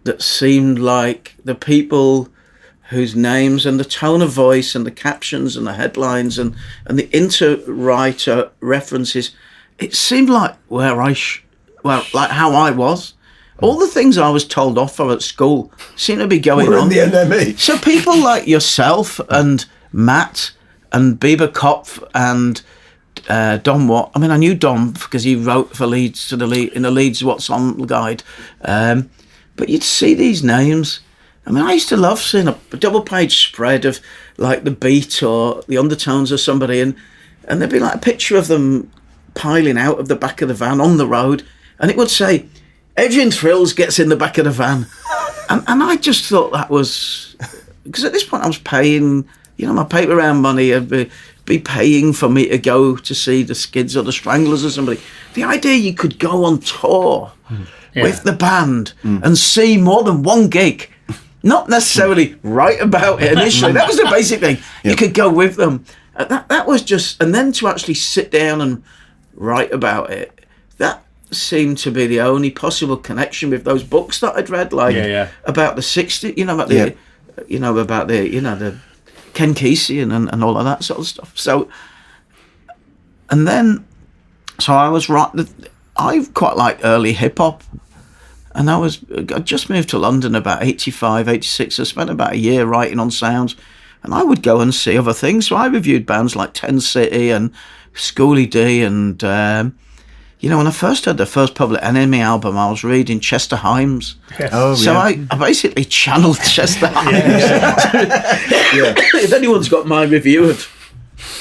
that seemed like the people whose names and the tone of voice and the captions and the headlines and the inter-writer references, it seemed like like how I was. All the things I was told off for at school seem to be going on. In the NME. So people like yourself and Matt and Bieber Kopf and Dom Watt. I mean, I knew Dom because he wrote for Leeds in the Leeds What's On guide. But you'd see these names. I mean, I used to love seeing a double-page spread of like the beat or the undertones of somebody, and there'd be like a picture of them piling out of the back of the van on the road, and it would say, Adrian Thrills gets in the back of the van. And I just thought that was... Because at this point I was paying, you know, my paper round money. I'd be paying for me to go to see the Skids or the Stranglers or somebody. The idea you could go on tour with the band and see more than one gig, not necessarily write about it initially. That was the basic thing. You could go with them. That was just... And then to actually sit down and write about it, that seemed to be the only possible connection with those books that I'd read, like about the 60s, about the Ken Kesey and all of that sort of stuff. So I was right. I quite like early hip hop, And I just moved to London about 85, 86. I spent about a year writing on sounds, and I would go and see other things. So I reviewed bands like Ten City and Schoolie D, and when I first heard the first public NME album, I was reading Chester Himes. Yes. Oh, So yeah. I basically channeled Chester Himes. If anyone's got my review of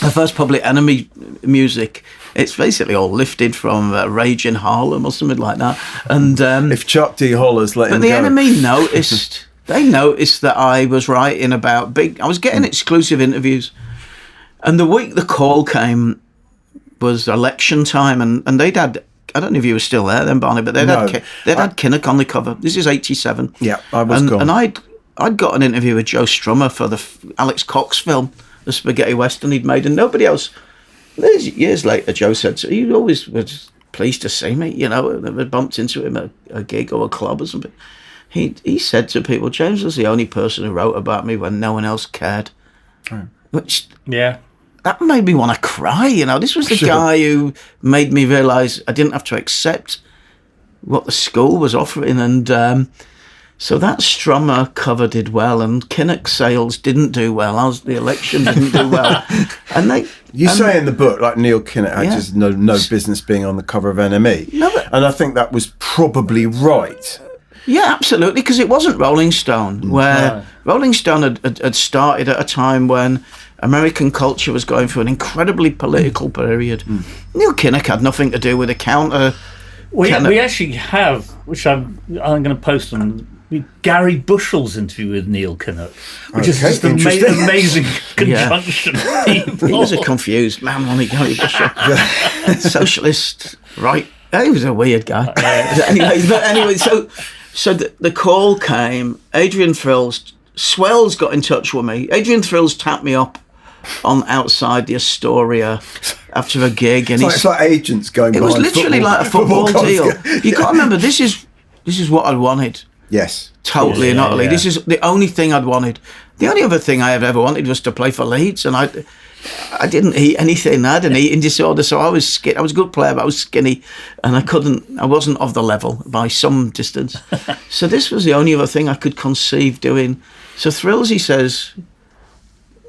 the first public enemy music, it's basically all lifted from Rage in Harlem or something like that. And If Chuck D. Hollers let him but the go. enemy noticed. They noticed that I was writing about I was getting exclusive interviews, and the week the call came was election time, and they'd had. I don't know if you were still there then, Barney, but they'd had Kinnock on the cover. This is 87. Yeah, I was gone. And I'd got an interview with Joe Strummer for the Alex Cox film, the spaghetti western he'd made, and nobody else. Years later, Joe said, so he always was pleased to see me, I bumped into him at a gig or a club or something. He said to people, James was the only person who wrote about me when no one else cared. Right. Which, Yeah. that made me want to cry, This was the Sure. guy who made me realise I didn't have to accept what the school was offering. And so that Strummer cover did well, and Kinnock Sales didn't do well. The election didn't do well. And You say in the book, like Neil Kinnock had Yeah. just no business being on the cover of NME. No, but- and I think that was probably right. Yeah, absolutely, because it wasn't Rolling Stone, where Rolling Stone had started at a time when American culture was going through an incredibly political period. Neil Kinnock had nothing to do with a counter. We actually have, which I'm going to post on Gary Bushel's interview with Neil Kinnock, which is Okay, just an interesting. amazing conjunction. He was a confused man, wasn't he, Gary Bushel? Socialist, right? He was a weird guy. Anyway, so the call came. Adrian Thrills, Swells got in touch with me. Adrian Thrills tapped me up on outside the Astoria after a gig, and It's like agents going it was behind literally football- like a football deal. cards. You got to remember, this is what I wanted. Yes. Totally and Yeah, utterly. yeah. This is the only thing I'd wanted. The only other thing I ever wanted was to play for Leeds, and I didn't eat anything. I had an eating disorder, so I was I was a good player, but I was skinny, and I wasn't of the level by some distance. So this was the only other thing I could conceive doing. So Thrillsy says,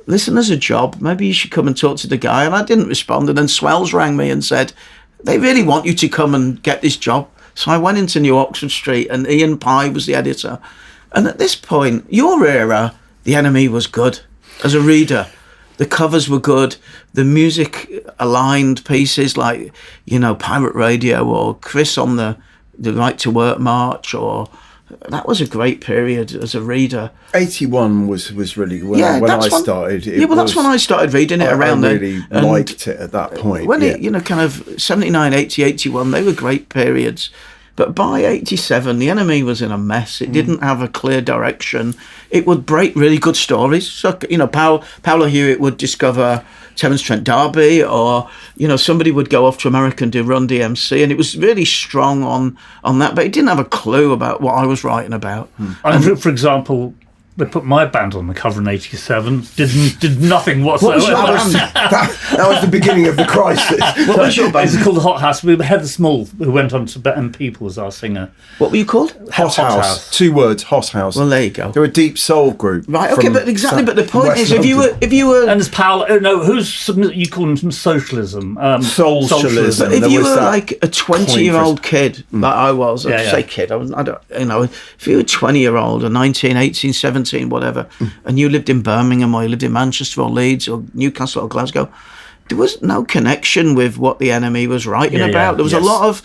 listen, there's a job. Maybe you should come and talk to the guy. And I didn't respond. And then Swells rang me and said, they really want you to come and get this job. So I went into New Oxford Street, and Ian Pye was the editor. And at this point, your era, the NME was good as a reader. The covers were good. The music aligned pieces like, Pirate Radio or Chris on the Right to Work March, or that was a great period as a reader. 81 was really when I started. That's when I started reading it around I then. really And liked it at that point. when yeah. it, kind of 79, 80, 81, they were great periods. But by 87, the NME was in a mess. It didn't have a clear direction. It would break really good stories. So, Paolo Hewitt would discover Terence Trent D'Arby, or, somebody would go off to America and do Run DMC, and it was really strong on that. But it didn't have a clue about what I was writing about. And for example, they put my band on the cover in 87. Did nothing whatsoever. What was your band? that was the beginning of the crisis. What was your band? It's called Hot House. We had Heather Small, who went on to Better People as our singer. What were you called? Hot House. 2 words, Hot House. Well, there you go. They're a deep soul group. Right, okay, from but exactly. But the point West is, if you London. were, And there's Paolo. No, you call him socialism? Socialism. if there you was were that like a 20-year-old kid, like I was, I'd say kid, I don't, if you were a 20-year-old or 19, 18, 17, whatever, and you lived in Birmingham or you lived in Manchester or Leeds or Newcastle or Glasgow, there was no connection with what the NME was writing about. There was a lot of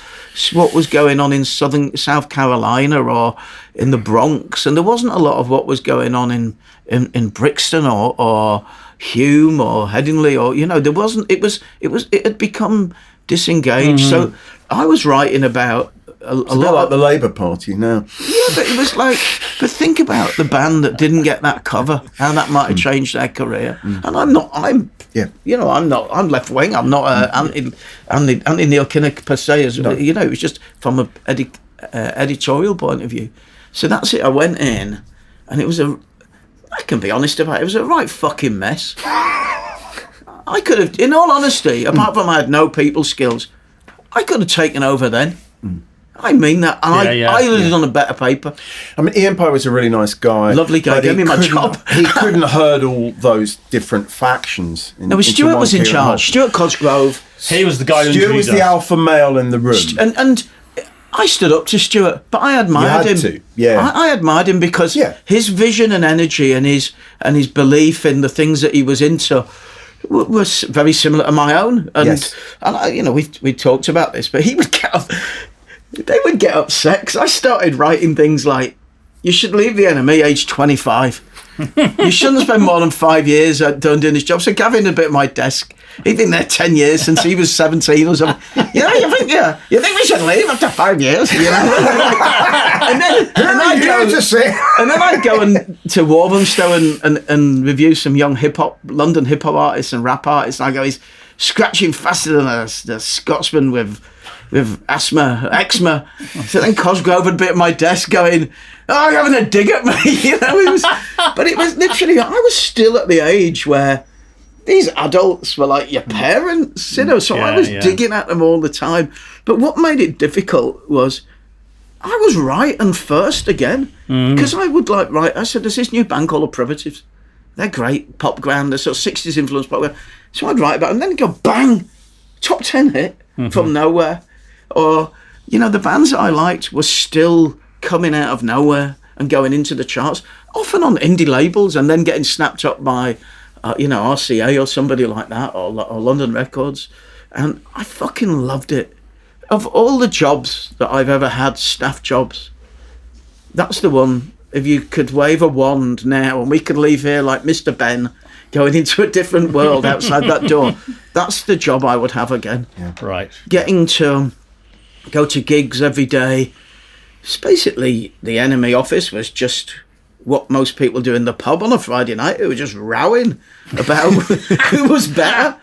what was going on in South Carolina or in the Bronx, and there wasn't a lot of what was going on in Brixton or Hume or Headingley, or there wasn't. It had become disengaged. So I was writing about a lot like the Labour Party now. Yeah, but it was like, but think about the band that didn't get that cover, how that might have changed their career. And I'm left wing. I'm not anti Neil Kinnock per se. It was just from a editorial point of view. So that's it. I went in, and it was I can be honest about it. It was a right fucking mess. I could have, in all honesty, apart from I had no people skills, I could have taken over then. I mean that. And Yeah, I was on a better paper. I mean, Ian Pye was a really nice guy. Lovely guy, but gave he me my couldn't- job. He couldn't hurdle those different factions. No, Stuart was in charge. Stuart Cosgrove. He was the guy who Stuart was the alpha male in the room. And I stood up to Stuart, but I admired him. to, yeah. I admired him because Yeah. his vision and energy and his belief in the things that he was into was very similar to my own. And, Yes. and I, you know, we talked about this, but he would they would get upset because I started writing things like, "You should leave the NME age 25. You shouldn't spend more than 5 years doing this job." So Gavin had been at my desk. He'd been there 10 years since he was 17 or something. You think we should leave after 5 years? You know? and then I'd go to Walthamstow and review some young London hip hop artists and rap artists. And I go, he's scratching faster than a Scotsman with eczema. So then Cosgrove would be at my desk going, "Oh, you're having a dig at me," you know. But it was literally, I was still at the age where these adults were like your parents, you know. So I was digging at them all the time. But what made it difficult was I was writing first again because I would write. I said, "There's this new band called The Primitives. They're great pop band. They're sort of 60s influenced pop band." So I'd write about it and then go bang, top 10 hit from nowhere. Or, you know, the bands that I liked were still coming out of nowhere and going into the charts, often on indie labels and then getting snapped up by, RCA or somebody like that, or London Records. And I fucking loved it. Of all the jobs that I've ever had, staff jobs, that's the one. If you could wave a wand now and we could leave here like Mr. Ben going into a different world outside that door, that's the job I would have again. Yeah. Right. Getting to go to gigs every day. It's basically the NME office was just what most people do in the pub on a Friday night. They were just rowing about who was better.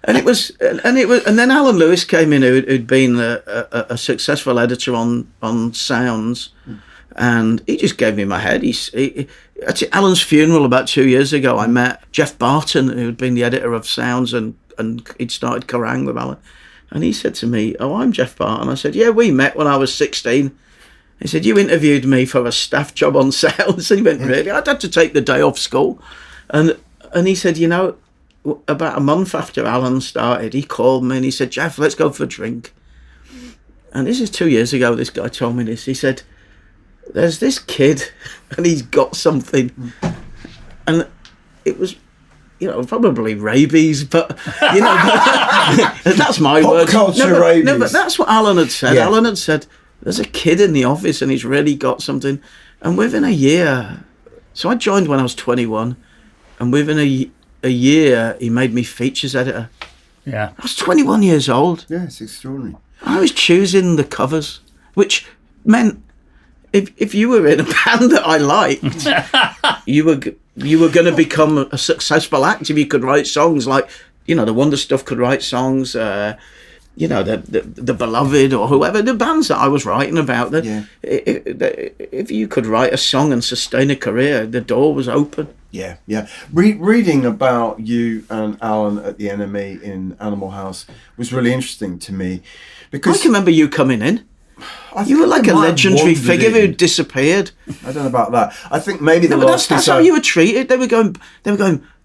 And then Alan Lewis came in, who'd been a successful editor on Sounds, and he just gave me my head. At Alan's funeral about 2 years ago, I met Jeff Barton, who'd been the editor of Sounds, and he'd started Kerrang with Alan. And he said to me, "Oh, I'm Jeff Barton." I said, "Yeah, we met when I was 16. He said, "You interviewed me for a staff job on Sounds." And he went, "Really?" I'd had to take the day off school. And he said, "You know, about a month after Alan started, he called me and he said, 'Jeff, let's go for a drink.'" And this is 2 years ago, this guy told me this. He said, "There's this kid and he's got something." And it was, you know, probably rabies, but, you know, that's my word. Pop culture rabies. No, but that's what Alan had said. Yeah. Alan had said, "There's a kid in the office and he's really got something." And within a year, so I joined when I was 21, and within a year, he made me features editor. Yeah. I was 21 years old. Yeah, it's extraordinary. I was choosing the covers, which meant if you were in a band that I liked, you were going to become a successful act if you could write songs like, you know, the Wonder Stuff could write songs, you know, the Beloved or whoever, the bands that I was writing about. If you could write a song and sustain a career, the door was open. Yeah, yeah. Reading about you and Alan at the NME in Animal House was really interesting to me, because I can remember you coming in. You were like a legendary figure who disappeared. I don't know about that. I think maybe the No, but last that's how you were treated. They were going,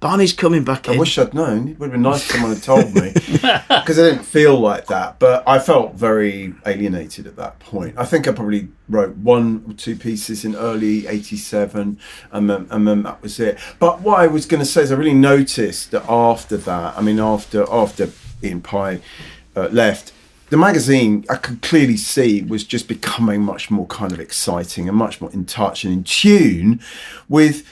"Barney's coming back in." I wish I'd known. It would have been nice if someone had told me, because I didn't feel like that. But I felt very alienated at that point. I think I probably wrote 1 or 2 pieces in early '87, and then that was it. But what I was going to say is I really noticed that after that, I mean, after Ian Pye left, the magazine, I could clearly see, was just becoming much more kind of exciting and much more in touch and in tune with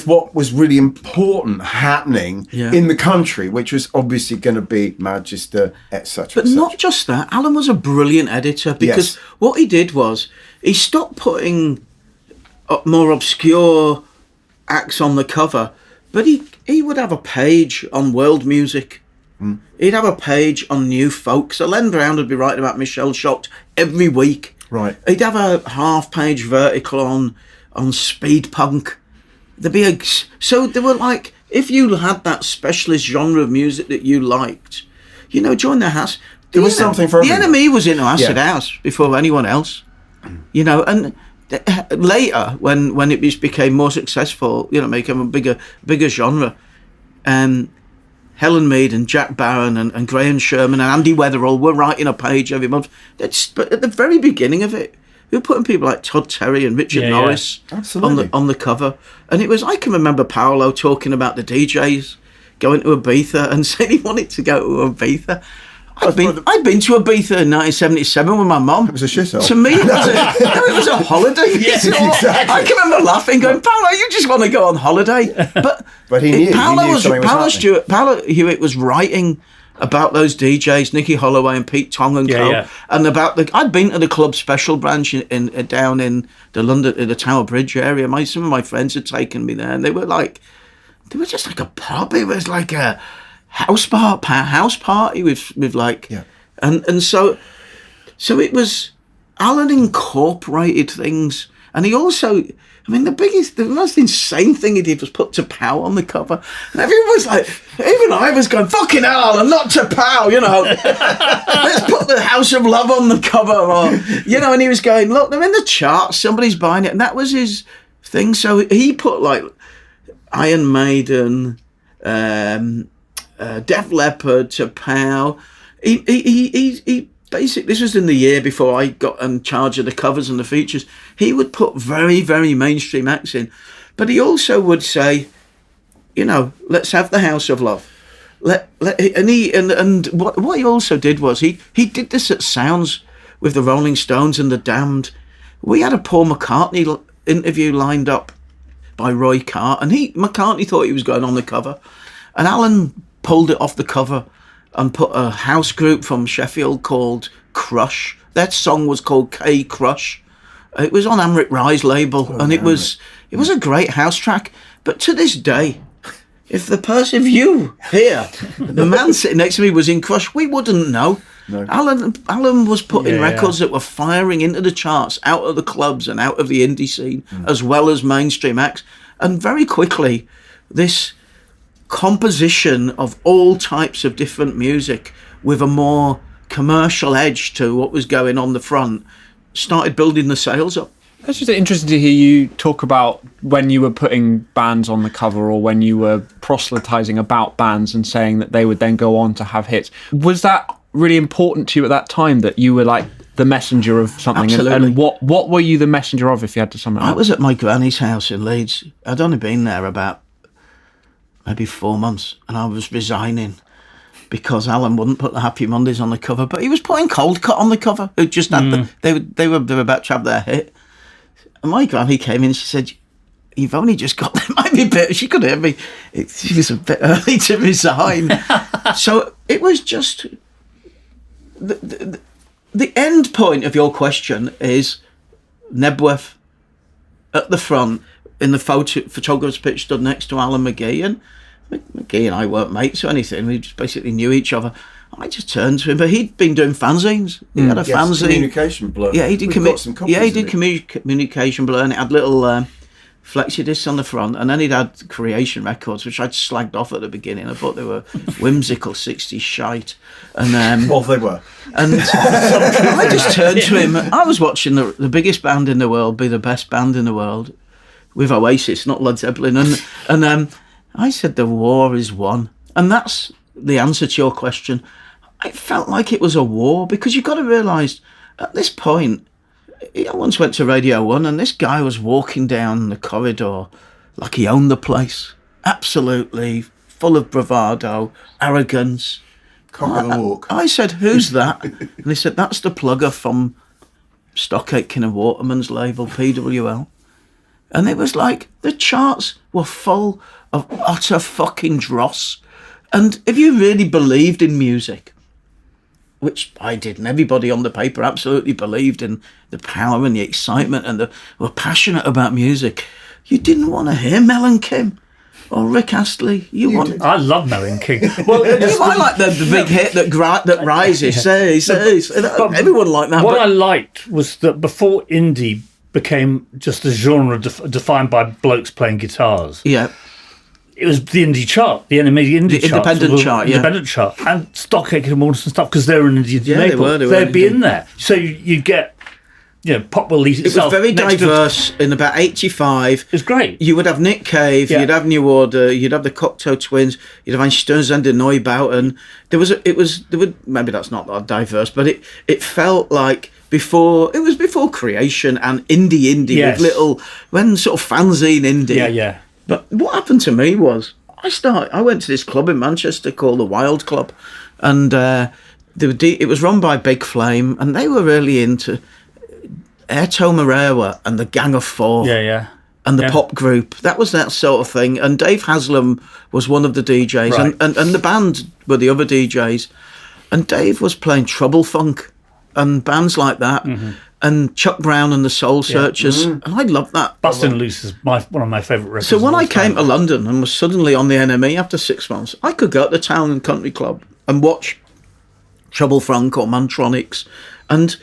what was really important happening in the country, which was obviously going to be Manchester, etc. But not just that. Alan was a brilliant editor, because what he did was he stopped putting more obscure acts on the cover, but he would have a page on world music. He'd have a page on new folk. So Len Brown would be writing about Michelle Shocked every week. Right. He'd have a half-page vertical on speed punk. There'd be so they were like, if you had that specialist genre of music that you liked, you know, join the house. There was something for the everyone. NME was into acid Yeah. house before anyone else, you know. And later, when it became more successful, you know, making a bigger genre, Helen Mead and Jack Barron and Graham Sherman and Andy Weatherall were writing a page every month. But at the very beginning of it, we were putting people like Todd Terry and Richard Norris Absolutely. on the cover. And it was, I can remember Paolo talking about the DJs going to Ibiza and saying he wanted to go to Ibiza. I'd been to Ibiza in 1977 with my mum. It was a shithole. To me, it was a holiday. Yes, exactly. I can remember laughing, going, Paolo, you just want to go on holiday. But he knew. Paolo He knew something was happening. Paolo Hewitt was writing about those DJs, Nicky Holloway and Pete Tong and co. Yeah. And about I'd been to the club special branch down in the Tower Bridge area. Some of my friends had taken me there, and they were just like a pub. It was like a house party with like, and so it was. Alan incorporated things, and he also, I mean, the most insane thing he did was put To Pow on the cover, and everyone was like, even I was going, fucking hell, Alan, not To Pow, you know. Let's put the House of Love on the cover, or, you know. And he was going, look, they're in the charts, somebody's buying it, and that was his thing. So he put like Iron Maiden, Def Leppard, To Pow. He basically, this was in the year before I got in charge of the covers and the features. He would put very, very mainstream acts in, but he also would say, you know, let's have the House of Love. What he also did was he did this at Sounds with the Rolling Stones and the Damned. We had a Paul McCartney interview lined up by Roy Carr, and McCartney thought he was going on the cover, and Alan pulled it off the cover and put a house group from Sheffield called Crush. That song was called K Crush. It was on Amrit Rye's label, and it was a great house track. But to this day, if you here, the man sitting next to me was in Crush, we wouldn't know. No. Alan was putting records that were firing into the charts, out of the clubs and out of the indie scene, as well as mainstream acts. And very quickly, this composition of all types of different music with a more commercial edge to what was going on the front started building the sales up. It's just interesting to hear you talk about when you were putting bands on the cover or when you were proselytizing about bands and saying that they would then go on to have hits. Was that really important to you at that time, that you were like the messenger of something? Absolutely. And what were you the messenger of, if you had to sum it up? I was at my granny's house in Leeds. I'd only been there about maybe 4 months, and I was resigning because Alan wouldn't put the Happy Mondays on the cover, but he was putting Cold Cut on the cover. Who just had they were about to have their hit. And my granny came in and she said, "You've only just got there." Might be a bit. She could hear me. She was a bit early to resign. So it was just the end point of your question is Nebworth at the front. In the photographer's pitch stood next to Alan McGee, and McGee and I weren't mates or anything. We just basically knew each other. I just turned to him, but he'd been doing fanzines. He had a fanzine. Communication blur. Yeah, he did. Communication blur, and it had little flexi discs on the front, and then he'd had Creation records, which I'd slagged off at the beginning. I thought they were whimsical 60s shite, and well, they were. And I just turned to him. I was watching the biggest band in the world be the best band in the world, with Oasis, not Led Zeppelin, and I said the war is won, and that's the answer to your question. I felt like it was a war, because you've got to realise at this point, I once went to Radio 1 and this guy was walking down the corridor like he owned the place, absolutely full of bravado, arrogance. Cock of the walk. I said, "Who's that?" And he said, "That's the plugger from Stock Aitken and Waterman's label, PWL." And it was like the charts were full of utter fucking dross. And if you really believed in music, which I did, and everybody on the paper absolutely believed in the power and the excitement and were passionate about music, you didn't want to hear Mel and Kim or Rick Astley. I love Mel and Kim. Well, I like the big hit that rises. Everyone liked that. What I liked was that before indie became just a genre defined by blokes playing guitars. Yeah. it was the indie chart, the NME indie chart. Independent chart, yeah. Independent chart. And Stockacre and Morton and stuff, because they're an indie Yeah, label. they were They'd be indie. in there. So you'd get, Pop will release It was itself. very next to- diverse. In about 85, It was great. you would have Nick Cave, Yeah. you'd have New Order, you'd have the Cocteau Twins, you'd have Einstürzen de Neubauten. Maybe that's not that diverse, but it felt like before creation and indie Yes. when sort of fanzine indie. Yeah. But what happened to me was I went to this club in Manchester called the Wild Club, and it was run by Big Flame, and they were really into Airto Moreira and the Gang of Four. Yeah. And the Yeah. pop group, that was that sort of thing. And Dave Haslam was one of the DJs, Right. and the band were the other DJs. And Dave was playing Trouble Funk and bands like that, and Chuck Brown and the Soul Searchers, and I loved that. Bustin' Loose is one of my favourite records. So when of I all time. came to London and was suddenly on the NME after 6 months, I could go to the Town and Country Club and watch Trouble Funk or Mantronics. And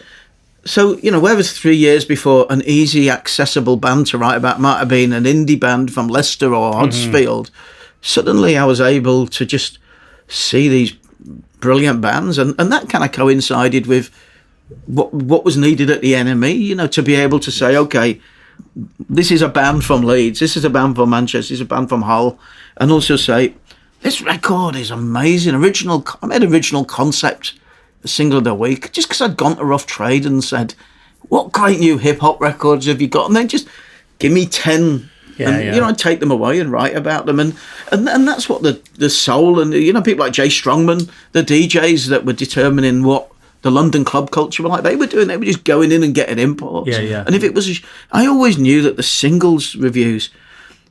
so, whereas 3 years before an easy, accessible band to write about might have been an indie band from Leicester or Huddersfield, suddenly I was able to just see these brilliant bands. And that kind of coincided with what was needed at the NME, to be able to say, okay, this is a band from Leeds, this is a band from Manchester, this is a band from Hull, and also say, this record is amazing. I made original concept a single of the week, just because I'd gone to Rough Trade and said, what great new hip-hop records have you got? And then just give me 10. I'd take them away and write about them. And that's what the soul and, people like Jay Strongman, the DJs that were determining what the London club culture were like, they were doing. They were just going in and getting imports. Yeah. And if it was, I always knew that the singles reviews,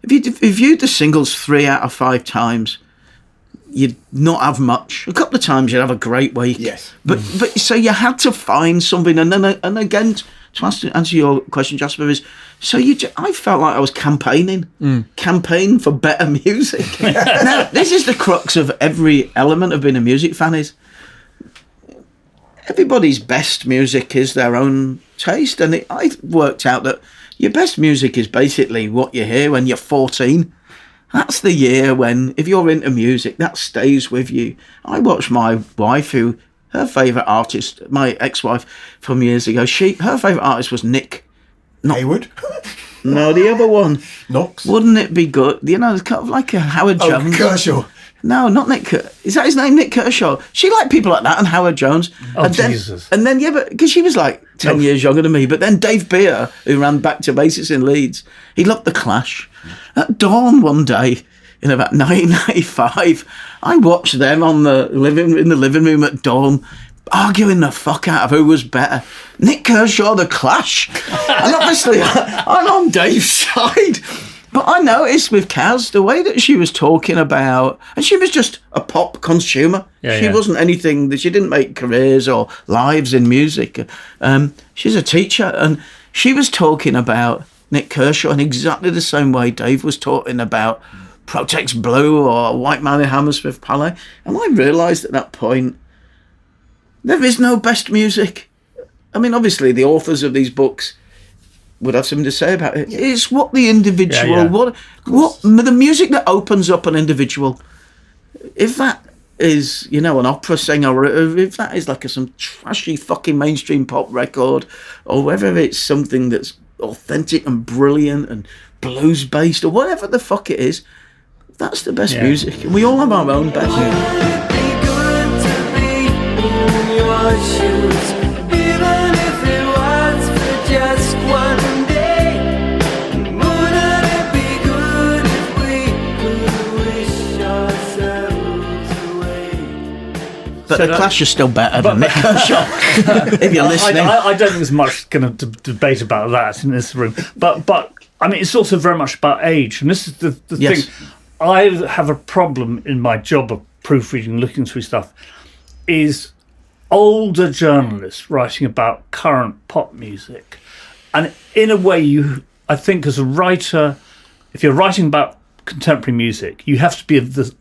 if you viewed the singles 3 out of 5 times, you'd not have much. A couple of times you'd have a great week. Yes. But so you had to find something. And then again, to answer your question, Jasper, is I felt like I was campaigning for better music. Now, this is the crux of every element of being a music fan is everybody's best music is their own taste. And I worked out that your best music is basically what you hear when you're 14. That's the year when, if you're into music, that stays with you. I watched my wife, her favourite artist, my ex-wife from years ago, her favourite artist was Nick. Haywood? No, the other one. Knox? Wouldn't it be good? It's kind of like a Howard Jones. Kershaw. No, not Nick. Is that his name, Nick Kershaw? She liked people like that and Howard Jones. Oh, and then, Jesus. And then, because she was like 10 years younger than me. But then Dave Beer, who ran Back to Basics in Leeds, he loved The Clash. At dawn one day in about 1995, I watched them in the living room at dawn, arguing the fuck out of who was better. Nick Kershaw, The Clash. And obviously, I'm on Dave's side. But I noticed with Kaz, the way that she was talking about, and she was just a pop consumer. She wasn't anything, that she didn't make careers or lives in music. She's a teacher, and she was talking about Nick Kershaw in exactly the same way Dave was talking about Protex Blue or White Man in Hammersmith Palais. And I realised at that point, there is no best music. I mean, obviously, the authors of these books would have something to say about it. It's what the individual, what the music that opens up an individual. If that is, an opera singer, or if that is like some trashy fucking mainstream pop record, or whether it's something that's authentic and brilliant and blues based, or whatever the fuck it is, that's the best music. And we all have our own best. But the Clash is still better than Nick Kershaw. If you're listening, I don't think there's much kind of debate about that in this room. But I mean, it's also very much about age, and this is the thing. I have a problem in my job of proofreading, looking through stuff, is older journalists writing about current pop music, and in a way, I think as a writer, if you're writing about contemporary music, you have to be of the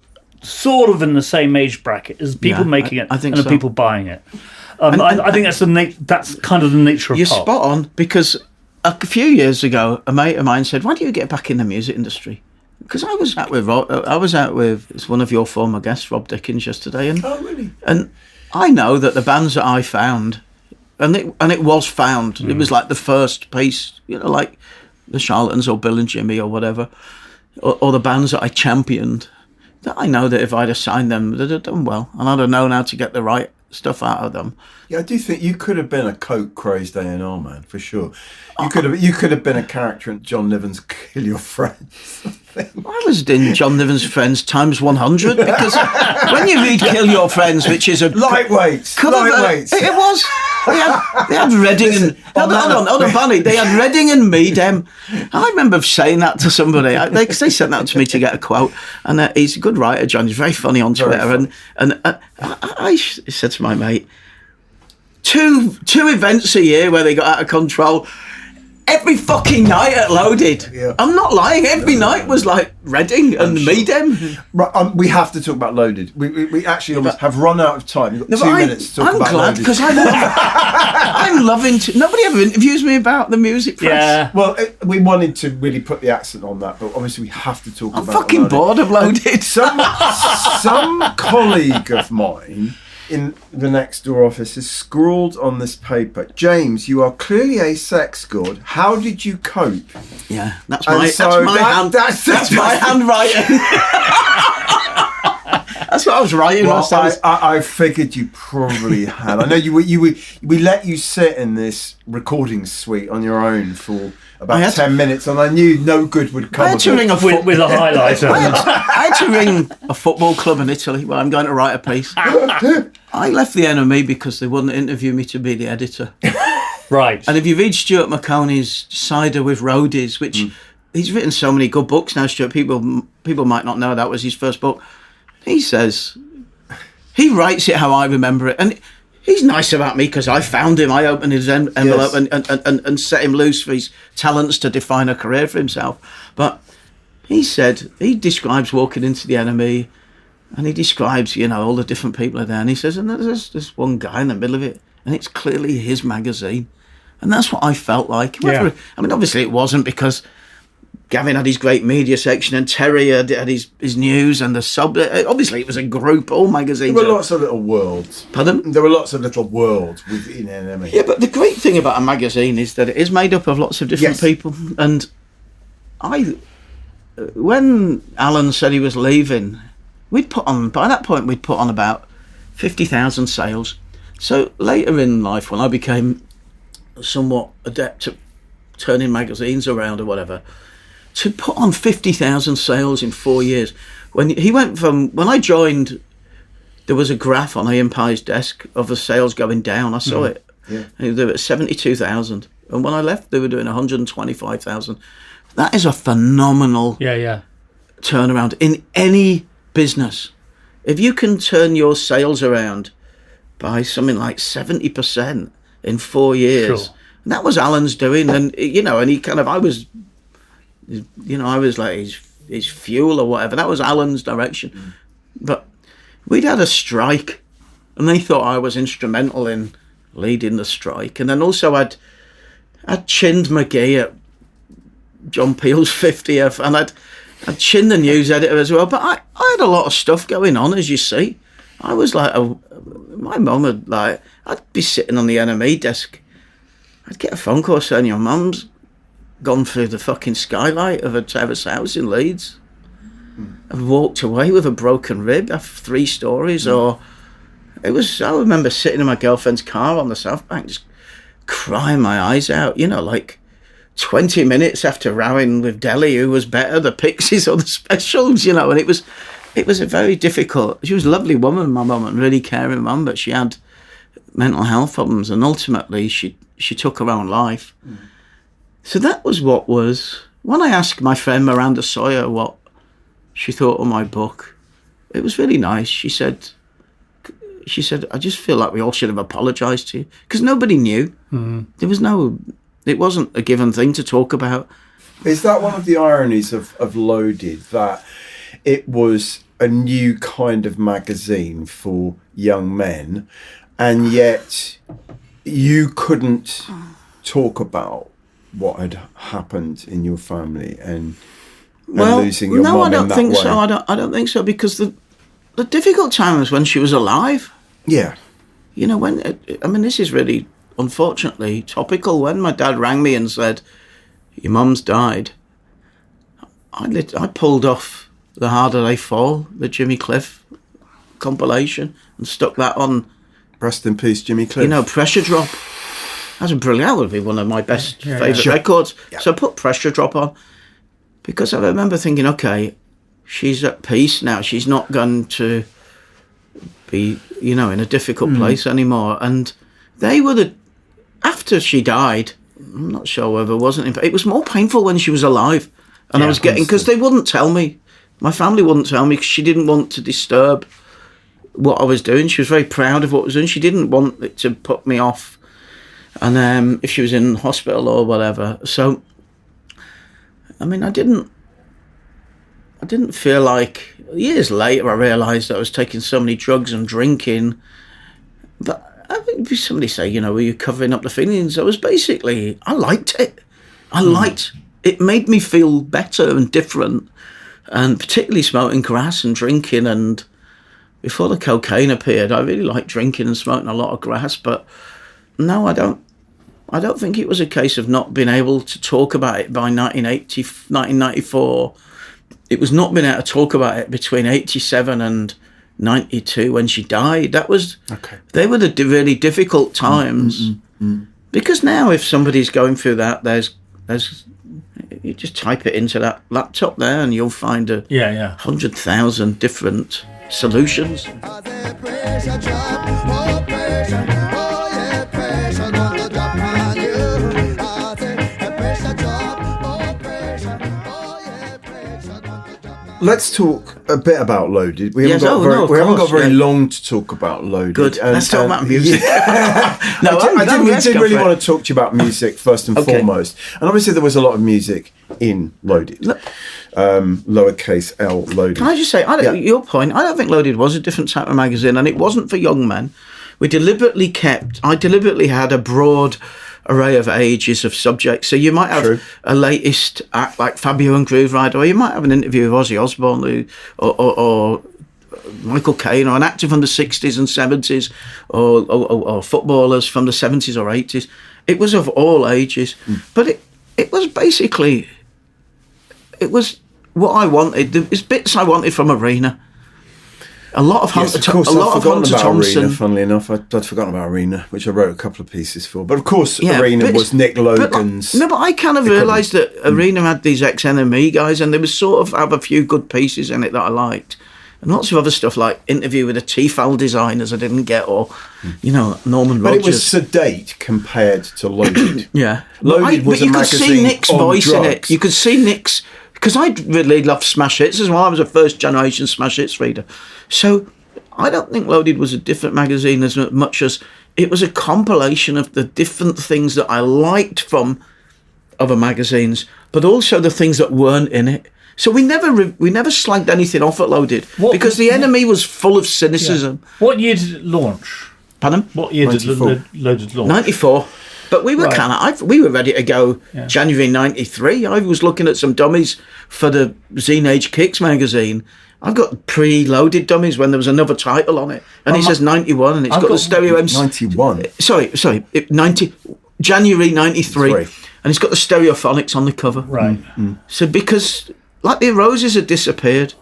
sort of in the same age bracket as people making it I think and so. the people buying it. I think that's kind of the nature of you're pop. spot on, because a few years ago, a mate of mine said, "Why do you get back in the music industry?" Because I was out with it's one of your former guests, Rob Dickens, yesterday, and Oh, really? and I know that the bands that I found, and it was found, it was like the first piece, like the Charlatans or Bill and Jimmy or whatever, or the bands that I championed. That I know that if I'd have signed them, they'd have done well, and I'd have known how to get the right stuff out of them. Yeah, I do think you could have been a coke crazed A&R man for sure. You could have been a character in John Niven's Kill Your Friends. I was in John Niven's Friends times 100 because when you read Kill Your Friends, which is a Lightweights. It was. They had Reading and hold on, Bonnie. They had Reading and Meadem. I remember saying that to somebody. They sent that to me to get a quote. And he's a good writer, John. He's very funny on Twitter. And I said to my mate, two events a year where they got out of control. Every fucking night at Loaded. Yeah. I'm not lying. Every night was like Reading and Meadem. Right, we have to talk about Loaded. We actually almost have run out of time. You've got 2 minutes to talk about I'm glad Loaded. because I'm loving to. Nobody ever interviews me about the music press. Yeah. Well, we wanted to really put the accent on that, but obviously we have to talk I'm about fucking Loaded. bored of Loaded. Some colleague of mine in the next door office has scrawled on this paper, James, you are clearly a sex god. How did you cope? Yeah, that's And my so that's my handwriting. That's what I was writing Well, last time. I figured you probably had. I know we let you sit in this recording suite on your own for about 10 minutes, and I knew no good would come I had of to it. ring a with a highlighter. I had to ring a football club in Italy where I'm going to write a piece. I left the NME because they wouldn't interview me to be the editor. Right. And if you read Stuart McConey's Cider with Roadies, which he's written so many good books now, Stuart, people might not know that was his first book. He says, he writes it how I remember it. And he's nice about me because I found him. I opened his envelope and set him loose for his talents to define a career for himself. But he said, he describes walking into the NME and he describes, all the different people are there. And he says, and there's this one guy in the middle of it and it's clearly his magazine. And that's what I felt like. Yeah. I mean, obviously it wasn't because Gavin had his great media section and Terry had his news and the sub. Obviously, it was a group, all magazines. There were lots of little worlds. Pardon? There were lots of little worlds within NME. Yeah, but the great thing about a magazine is that it is made up of lots of different people. And when Alan said he was leaving, by that point, we'd put on about 50,000 sales. So later in life, when I became somewhat adept at turning magazines around or whatever, to put on 50,000 sales in 4 years. When I joined, there was a graph on Ian Pye's desk of the sales going down. I saw it. Yeah. They were at 72,000. And when I left, they were doing 125,000. That is a phenomenal turnaround in any business. If you can turn your sales around by something like 70% in 4 years, Sure. and that was Alan's doing. And, and he kind of, I was like his fuel or whatever. That was Alan's direction. But we'd had a strike and they thought I was instrumental in leading the strike. And then also I'd chinned McGee at John Peel's 50th and I'd chinned the news editor as well. But I had a lot of stuff going on, as you see. I was like, my mum would I'd be sitting on the NME desk. I'd get a phone call saying your mum's gone through the fucking skylight of a terrace house in Leeds. I've walked away with a broken rib after 3 stories. Or I remember sitting in my girlfriend's car on the South Bank just crying my eyes out, like 20 minutes after rowing with Delhi, who was better, the Pixies or the Specials, and it was a very difficult. She was a lovely woman, my mum, and really caring mum, but she had mental health problems and ultimately she took her own life. So that was when I asked my friend Miranda Sawyer what she thought of my book, it was really nice. She said, I just feel like we all should have apologised to you because nobody knew. There was it wasn't a given thing to talk about. Is that one of the ironies of Loaded, that it was a new kind of magazine for young men and yet you couldn't talk about what had happened in your family and and losing your mum in that way? So. I don't think so, because the difficult time was when she was alive. Yeah. You know, this is really, unfortunately, topical. When my dad rang me and said, your mum's died, I pulled off The Harder They Fall, the Jimmy Cliff compilation, and stuck that on. Rest in peace, Jimmy Cliff. You know, Pressure Drop. That's brilliant. That would be one of my best favourite records. Yeah. So I put Pressure Drop on, because I remember thinking, okay, she's at peace now. She's not going to be, you know, in a difficult place anymore. And they were after she died, I'm not sure whether it was more painful when she was alive. And I was getting, because they wouldn't tell me. My family wouldn't tell me, because she didn't want to disturb what I was doing. She was very proud of what I was doing. She didn't want it to put me off. And if she was in hospital or whatever. So, I mean, I didn't feel like, years later I realised that I was taking so many drugs and drinking. But I think somebody say, you know, were you covering up the feelings? I was basically, I liked it. It made me feel better and different. And particularly smoking grass and drinking. And before the cocaine appeared, I really liked drinking and smoking a lot of grass. But no, I don't think it was a case of not being able to talk about it by 1994. It was not being able to talk about it between 87 and 92 when she died. That was, they were the really difficult times. Because now if somebody's going through that, there's you just type it into that laptop there and you'll find 100,000 different solutions. Let's talk a bit about Loaded. We haven't got very long to talk about Loaded. Good. Let's talk about music. I did really want to talk to you about music first and foremost. And obviously there was a lot of music in Loaded. Lowercase L Loaded. Can I just say, your point, I don't think Loaded was a different type of magazine, and it wasn't for young men. I deliberately had a broad array of ages of subjects. So you might have a latest act like Fabio and Groove Rider, or you might have an interview with Ozzy Osbourne or Michael Caine, or an actor from the 60s and 70s, or footballers from the 70s or 80s. It was of all ages. But it was basically, it was what I wanted. There's bits I wanted from Arena. A lot of Hunter Thompson. Arena, funnily enough, I'd forgotten about Arena, which I wrote a couple of pieces for. But of course, Arena was Nick Logan's. But I kind of realised that Arena had these ex-NME guys, and they would sort of have a few good pieces in it that I liked. And lots of other stuff like Interview with the Tefal Designers I didn't get, or, you know, Norman Rogers. But it was sedate compared to Loaded. Loaded was a magazine. But you could see Nick's voice in it. You could see Nick's... Because I really loved Smash Hits as well. I was a first-generation Smash Hits reader. So I don't think Loaded was a different magazine as much as it was a compilation of the different things that I liked from other magazines, but also the things that weren't in it. So we never slagged anything off at Loaded, because the NME was full of cynicism. What year did it launch? Pardon? What year did Loaded launch? 94. But we were we were ready to go January 93. I was looking at some dummies for the Zine Age Kicks magazine. I've got pre-loaded dummies when there was another title on it. And it says 91, and it's got the stereo MC. 91? Sorry, January 93. And it's got the Stereophonics on the cover. Right. So because, like, the Roses had disappeared,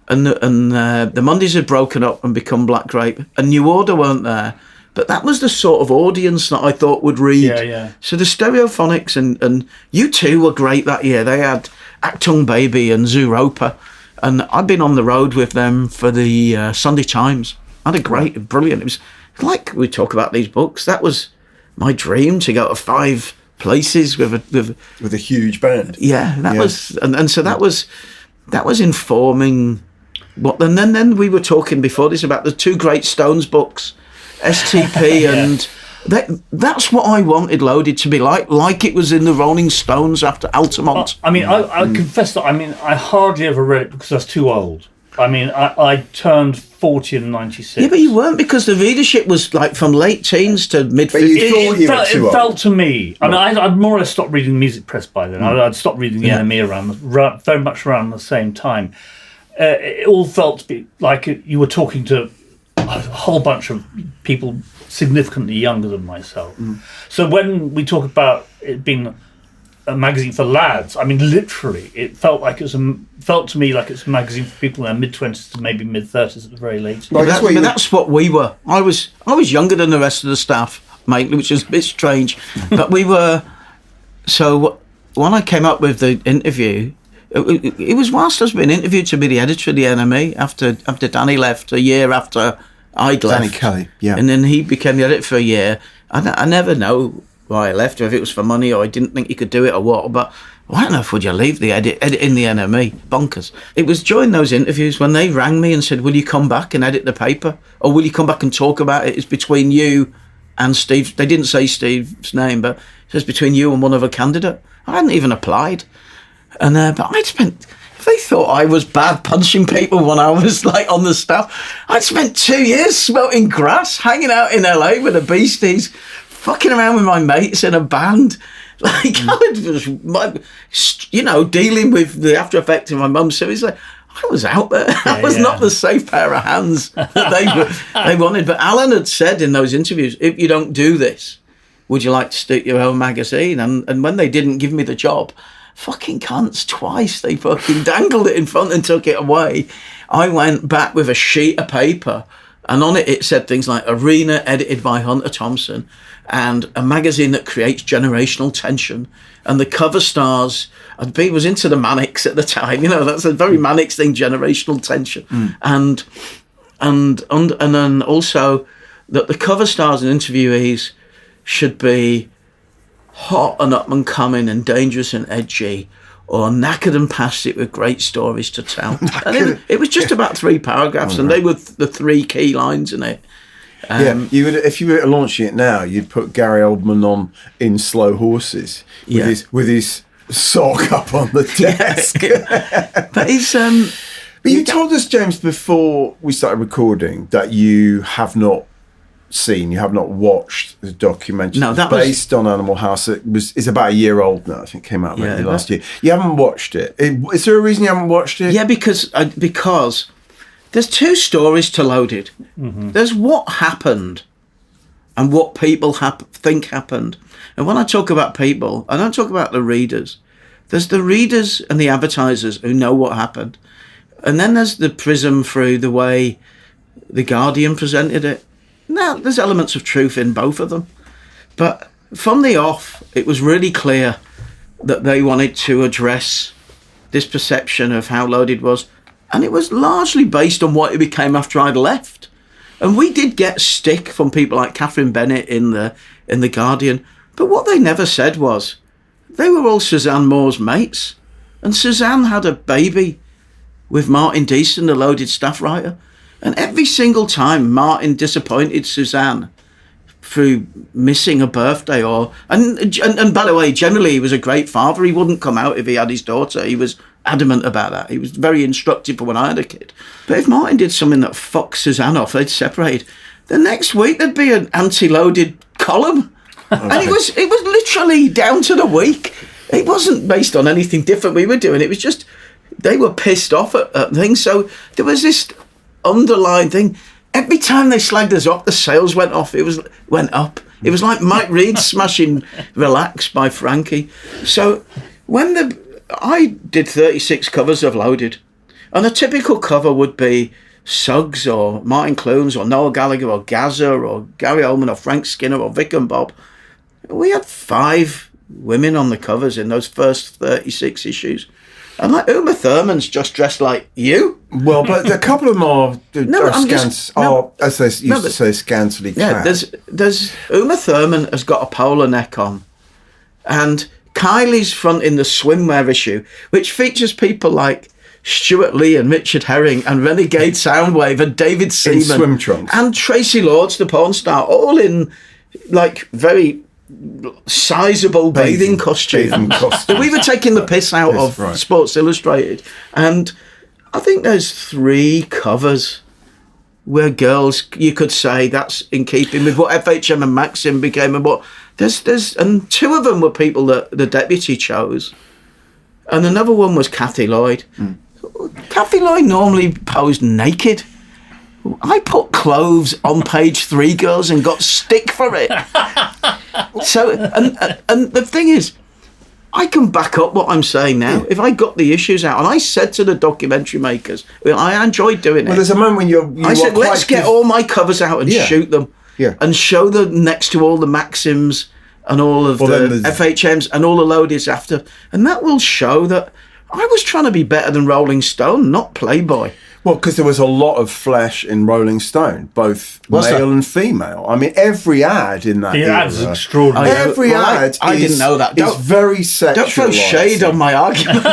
and the Mondays had broken up and become Black Grape, and New Order weren't there. But that was the sort of audience that I thought would read. So the Stereophonics and U2 were great that year. They had Actung Baby and Zooropa. And I'd been on the road with them for the Sunday Times. I had brilliant. It was like we talk about these books. That was my dream, to go to 5 places with a huge band. Was, and so that was informing what. And then we were talking before this about the 2 great Stones books. STP and that's what I wanted Loaded to be like it was in the Rolling Stones after Altamont. I confess that I hardly ever read it because I was too old. I mean, I turned 40 in 96. Yeah, but you weren't, because the readership was like from late teens to mid But you 50s. thought you were too It old. felt to me, I mean, I'd more or less stopped reading the music press by then. I'd stopped reading the NME very much around the same time. It all felt to be like you were talking to a whole bunch of people significantly younger than myself. So when we talk about it being a magazine for lads, I mean, literally, it felt to me like it's a magazine for people in their mid-20s to maybe mid-30s at the very latest. Well, That's what we were. I was younger than the rest of the staff, mate, which is a bit strange. But we were. So when I came up with the interview, it was whilst I was being interviewed to be the editor of the NME after Danny left, a year after I'd left. Danny Kelly, yeah. And then he became the editor for a year. I never know why I left, or if it was for money or I didn't think he could do it or what, but why on earth would you leave the editing the NME? Bonkers. It was during those interviews when they rang me and said, will you come back and edit the paper? Or will you come back and talk about it? It's between you and Steve. They didn't say Steve's name, but it says between you and one other candidate. I hadn't even applied. And but I'd spent... If they thought I was bad punching people when I was like on the staff, I'd spent 2 years smelting grass, hanging out in LA with the Beasties, fucking around with my mates in a band. Like, I was, dealing with the after effects of my mum. So it's like, I was out there. I was not the safe pair of hands that they wanted. But Alan had said in those interviews, if you don't do this, would you like to start your own magazine? And when they didn't give me the job, fucking cunts, twice, they fucking dangled it in front and took it away. I went back with a sheet of paper, and on it said things like Arena edited by Hunter Thompson, and a magazine that creates generational tension. And the cover stars, I was into the Manics at the time, that's a very Manics thing, generational tension. And then also that the cover stars and interviewees should be hot and up and coming and dangerous and edgy, or knackered and past it with great stories to tell. And it was just about 3 paragraphs, and they were the 3 key lines in it. You would, if you were launching it now, you'd put Gary Oldman on in Slow Horses with his sock up on the desk. But it's But you told us, James, before we started recording that you have not watched the documentary. No, that based on Animal House. It's about a year old now. I think it came out maybe last year. You haven't watched it. Is there a reason you haven't watched it? Yeah, because there's 2 stories to Loaded. There's what happened and what people think happened. And when I talk about people, I don't talk about the readers. There's the readers and the advertisers who know what happened. And then there's the prism through the way The Guardian presented it. Now, there's elements of truth in both of them. But from the off, it was really clear that they wanted to address this perception of how Loaded was. And it was largely based on what it became after I'd left. And we did get stick from people like Catherine Bennett in the Guardian. But what they never said was, they were all Suzanne Moore's mates. And Suzanne had a baby with Martin Deason, the Loaded staff writer. And every single time Martin disappointed Suzanne through missing a birthday and by the way, generally he was a great father. He wouldn't come out if he had his daughter. He was adamant about that. He was very instructive for when I had a kid. But if Martin did something that fucked Suzanne off, they'd separate. The next week there'd be an anti-Loaded column. Okay. And it was literally down to the week. It wasn't based on anything different we were doing. It was just, they were pissed off at things. So there was this underlying thing. Every time they slagged us off, the sales went up. It was like Mike Reed smashing Relax by Frankie. So when I did 36 covers of Loaded, and a typical cover would be Suggs or Martin Clunes or Noel Gallagher or Gaza or Gary Oldman or Frank Skinner or Vic and Bob. We had 5 women on the covers in those first 36 issues. And like Uma Thurman's just dressed like you. Well, but a couple of them are as they used to say, scantily clad. Yeah, there's Uma Thurman has got a polo neck on, and Kylie's fronting the swimwear issue, which features people like Stuart Lee and Richard Herring and Renegade Soundwave and David Seaman in swim trunks and Tracy Lords, the porn star, all in like very sizable bathing costume. We were taking the piss out of Sports Illustrated, and I think there's 3 covers where girls, you could say that's in keeping with what FHM and Maxim became, and what and 2 of them were people that the deputy chose, and another one was Kathy Lloyd. Kathy Lloyd normally posed naked. I put clothes on page 3, girls, and got stick for it. So, and the thing is, I can back up what I'm saying now. Yeah. If I got the issues out, and I said to the documentary makers, I enjoyed doing it. Well, there's a moment when I said, let's get all my covers out and shoot them. Yeah. And show them next to all the Maxims and all of the FHMs and all the loadies after. And that will show that I was trying to be better than Rolling Stone, not Playboy. Well, because there was a lot of flesh in Rolling Stone, both male and female. I mean, every ad in that era. Ad's extraordinary. Every ad I didn't know that. It's very sexualised. Don't throw shade on my argument.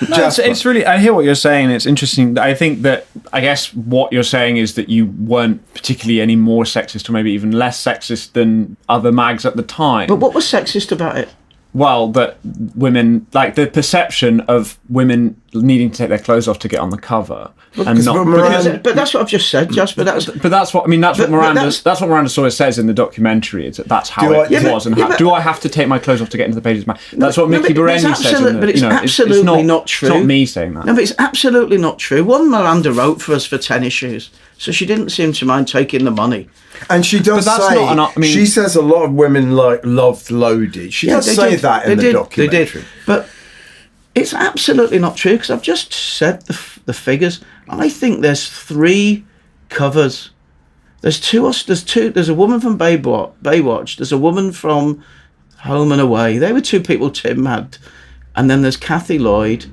It's really, I hear what you're saying. It's interesting. I think that, I guess what you're saying is that you weren't particularly any more sexist, or maybe even less sexist than other mags at the time. But what was sexist about it? Well, that women, like the perception of women needing to take their clothes off to get on the cover, and not. But that's what I've just said, Jasper. But that's what I mean. That's what Miranda sort of says in the documentary. Is that's how it was, and do I have to take my clothes off to get into the pages? That's what Mickey Berenyi says. But it's absolutely not true. It's not me saying that. No, but it's absolutely not true. One, Miranda wrote for us for 10 issues, so she didn't seem to mind taking the money. And she does say, she says a lot of women loved loaded. She does say that in the documentary. They did. But it's absolutely not true, because I've just said the figures. I think there's 3 covers. There's a woman from Baywatch. There's a woman from Home and Away. They were 2 people Tim had. And then there's Kathy Lloyd.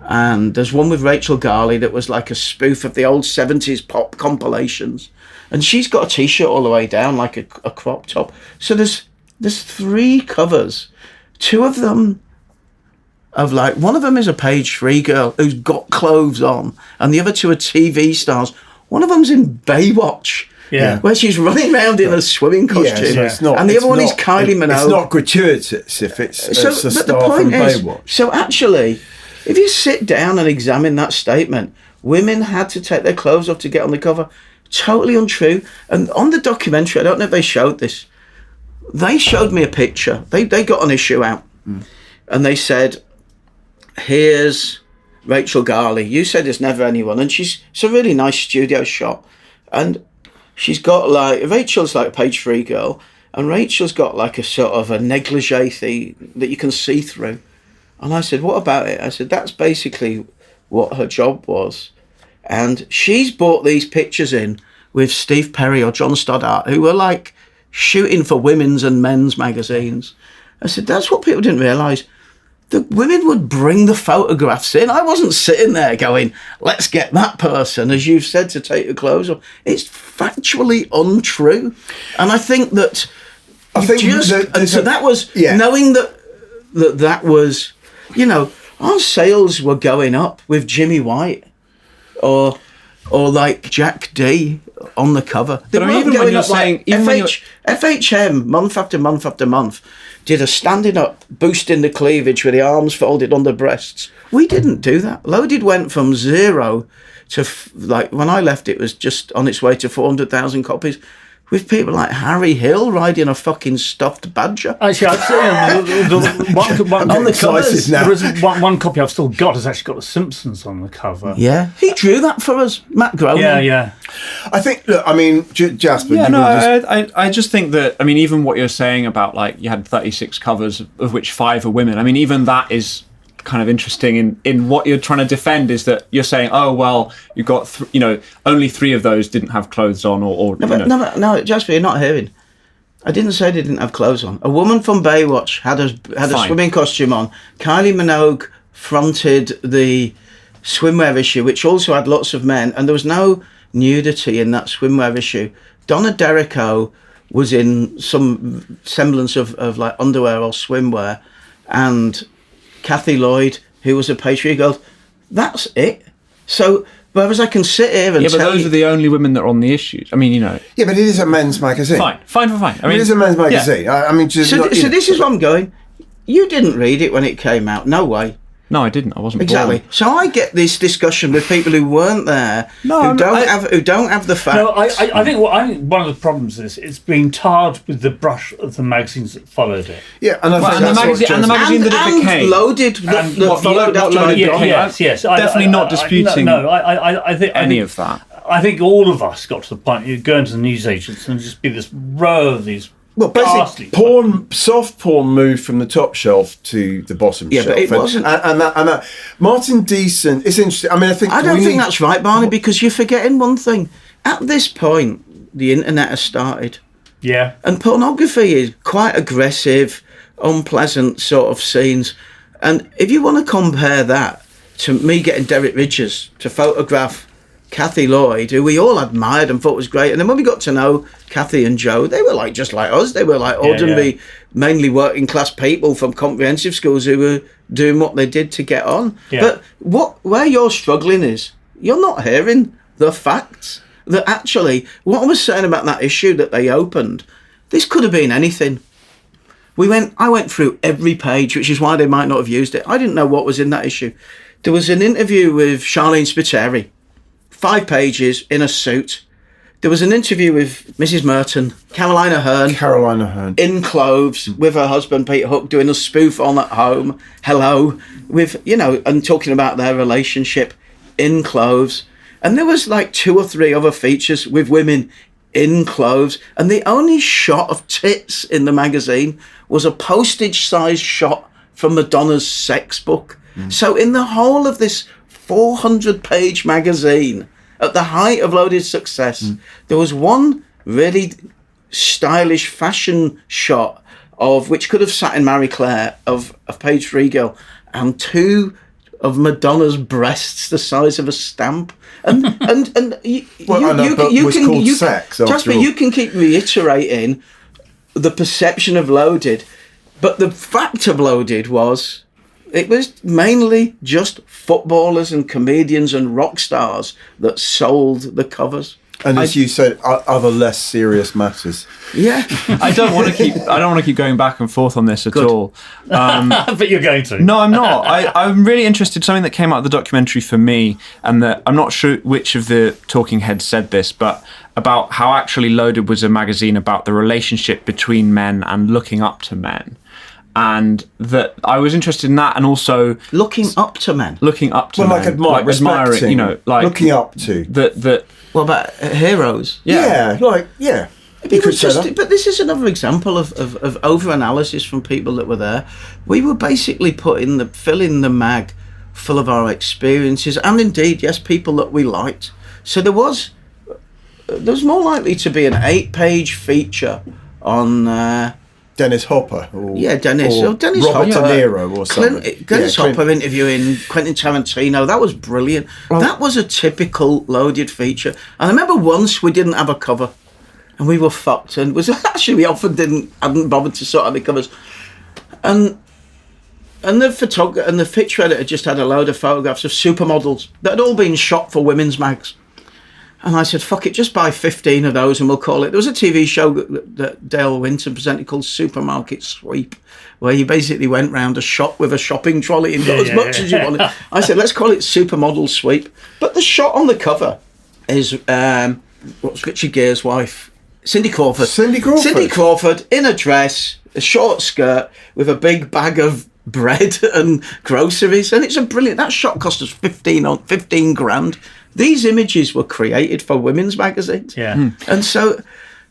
And there's one with Rachel Garley that was like a spoof of the old 70s pop compilations. And she's got a T-shirt all the way down, like a crop top. So there's 3 covers. 2 of them one of them is a page 3 girl who's got clothes on, and the other 2 are TV stars. One of them's in Baywatch. Yeah. Where she's running around in a swimming costume. Yeah, so and the other one is Kylie Minogue. It's not gratuitous if it's a star from Baywatch. So actually, if you sit down and examine that statement, women had to take their clothes off to get on the cover. Totally untrue. And on the documentary, I don't know if they showed this, they showed me a picture. They got an issue out. And they said, here's Rachel Garley. You said there's never anyone. And it's a really nice studio shot. And she's got Rachel's like a page 3 girl. And Rachel's got like a sort of a negligee thing that you can see through. And I said, what about it? I said, that's basically what her job was. And she's brought these pictures in with Steve Perry or John Stoddart, who were like shooting for women's and men's magazines. I said, that's what people didn't realise. The women would bring the photographs in. I wasn't sitting there going, let's get that person, as you've said, to take your clothes off. It's factually untrue. And I think that... that was... Yeah. Knowing that was... You know, our sales were going up with Jimmy White or like Jack D on the cover. They were even going up FHM, month after month after month, did a standing up, boosting the cleavage with the arms folded on the breasts. We didn't do that. Loaded went from 0 to, when I left, it was just on its way to 400,000 copies. With people like Harry Hill riding a fucking stuffed badger. Actually, I'd say on the covers, there is one copy I've still got has actually got the Simpsons on the cover. Yeah, he drew that for us, Matt Groening. Yeah. I think. Look, I mean, Jasper. Yeah, I just think that. I mean, even what you're saying about you had 36 covers, of which 5 are women. I mean, even that is kind of interesting in what you're trying to defend, is that you're saying, oh well, you got only 3 of those didn't have clothes on, No, Jasper, you're not hearing. I didn't say they didn't have clothes on. A woman from Baywatch had a swimming costume on. Kylie Minogue fronted the swimwear issue, which also had lots of men, and there was no nudity in that swimwear issue. Donna Derrico was in some semblance of like underwear or swimwear, and Kathy Lloyd, who was a page 3 girl. That's it. So, whereas I can sit here and but those are the only women that are on the issues. I mean, Yeah, but it is a men's magazine. Fine. I mean, it is a men's magazine. Yeah. I mean, just so this is what I'm going. You didn't read it when it came out. No way. No, I didn't. I wasn't Exactly. born. So I get this discussion with people who weren't there, who don't have the facts. No, I think one of the problems is it's being tarred with the brush of the magazines that followed it. Yeah, and I think and the magazine that it became. Loaded, that followed after Loaded it. Yes. Definitely not disputing I think any of that. I think all of us got to the point you'd go into the newsagents and just be this row of these. Well, basically, soft porn moved from the top shelf to the bottom shelf. Yeah, but it wasn't. And that Martin Deason, it's interesting. I mean, I don't think that's right, Barney, because you're forgetting one thing. At this point, the internet has started. Yeah. And pornography is quite aggressive, unpleasant sort of scenes. And if you want to compare that to me getting Derek Ridges to photograph Kathy Lloyd, who we all admired and thought was great, and then when we got to know Kathy and Joe, they were just like us. They were like ordinary, mainly working class people from comprehensive schools who were doing what they did to get on. Yeah. But where you're struggling is you're not hearing the facts. That actually, what I was saying about that issue that they opened, this could have been anything. I went through every page, which is why they might not have used it. I didn't know what was in that issue. There was an interview with Charlene Spiteri, 5 pages in a suit. There was an interview with Mrs. Merton, Carolina Hearn, in clothes with her husband Peter Hook, doing a spoof on at home. Hello, with and talking about their relationship in clothes. And there was like 2 or 3 other features with women in clothes, and the only shot of tits in the magazine was a postage-sized shot from Madonna's sex book. So in the whole of this 400-page magazine, at the height of Loaded's success, there was one really stylish fashion shot of which could have sat in Marie Claire of Page 3 Girl, and 2 of Madonna's breasts the size of a stamp. And you can sex. Jasper, you can keep reiterating the perception of Loaded, but the fact of Loaded was it was mainly just footballers and comedians and rock stars that sold the covers. And as you said, other less serious matters. Yeah, I don't want to keep going back and forth on this at all. But you're going to. No, I'm not. I'm really interested. Something that came out of the documentary for me, and that I'm not sure which of the talking heads said this, but about how actually Loaded was a magazine about the relationship between men and looking up to men. And that I was interested in that, and also looking up to men, like admiring, looking up to that. What about heroes? Yeah. But this is another example of over-analysis from people that were there. We were basically filling the mag full of our experiences, and indeed, yes, people that we liked. So there was more likely to be an 8-page feature on Dennis Hopper. Dennis Hopper. Robert De Niro or something. Dennis Hopper interviewing Quentin Tarantino. That was brilliant. That was a typical Loaded feature. And I remember once we didn't have a cover, and we were fucked. And we often hadn't bothered to sort out the covers. And the photographer and the picture editor just had a load of photographs of supermodels that had all been shot for women's mags. And I said, fuck it, just buy 15 of those and we'll call it. There was a TV show that Dale Winton presented called Supermarket Sweep, where you basically went round a shop with a shopping trolley and got as much as you wanted. I said, let's call it Supermodel Sweep. But the shot on the cover is, what's Richard Gere's wife? Cindy Crawford. Cindy Crawford in a dress, a short skirt, with a big bag of bread and groceries. And it's that shot cost us 15 grand. These images were created for women's magazines. Yeah. And so...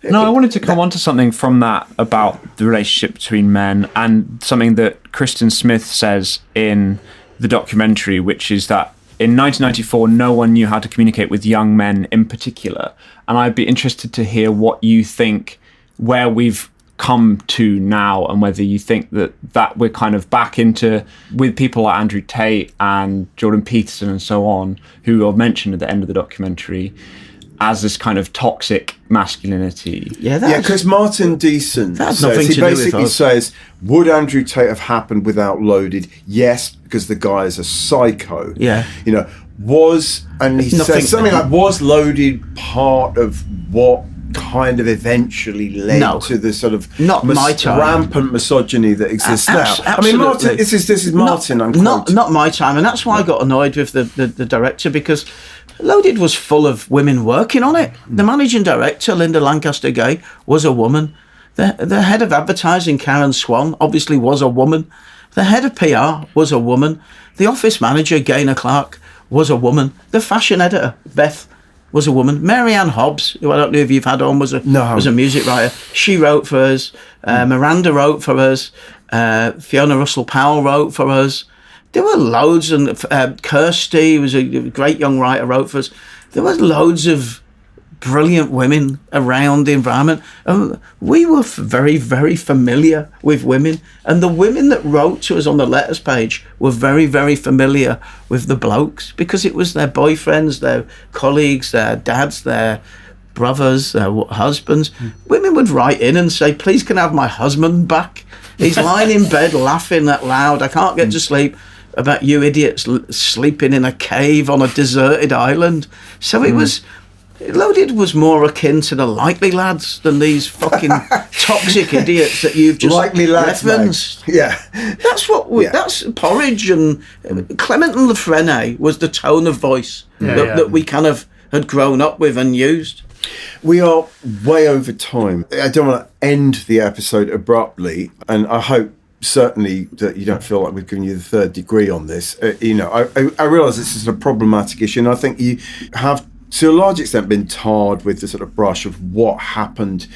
No, I wanted to come on to something from that about the relationship between men, and something that Kristen Smith says in the documentary, which is that in 1994, no one knew how to communicate with young men in particular. And I'd be interested to hear what you think, where we've come to now, and whether you think that we're kind of back into, with people like Andrew Tate and Jordan Peterson and so on, who are mentioned at the end of the documentary, as this kind of toxic masculinity. Because Martin Deason says, would Andrew Tate have happened without Loaded? Yes, because the guy is a psycho. Yeah. He says something like, was Loaded part of what kind of eventually led No. to the sort of Not my time. rampant misogyny that exists now. I Absolutely. mean, Martin, this is Martin. I'm not my time, and that's why I got annoyed with the director, because Loaded was full of women working on it. The managing director, Linda Lancaster Gay, was a woman. The head of advertising, Karen Swan, obviously was a woman. The head of PR was a woman. The office manager, Gaynor Clark, was a woman. The fashion editor, Beth, was a woman. Mary Ann Hobbs, who I don't know if you've had on, was a music writer. She wrote for us. Miranda wrote for us. Fiona Russell Powell wrote for us. There were loads, and Kirsty, who was a great young writer, wrote for us. There were loads of brilliant women around the environment. We were very, very familiar with women, and the women that wrote to us on the letters page were very, very familiar with the blokes, because it was their boyfriends, their colleagues, their dads, their brothers, their husbands. Women would write in and say, please can I have my husband back? He's lying in bed laughing that loud. I can't get to sleep about you idiots sleeping in a cave on a deserted island. So it was... Loaded was more akin to the Likely Lads than these fucking toxic idiots that you've just Likely Lads, referenced. yeah. That's what that's Porridge, and Clement and Lafrene was the tone of voice that we kind of had grown up with and used. We are way over time. I don't want to end the episode abruptly, and I hope certainly that you don't feel like we've given you the third degree on this. I realise this is a problematic issue, and I think you have, to a large extent, been tarred with the sort of brush of what happened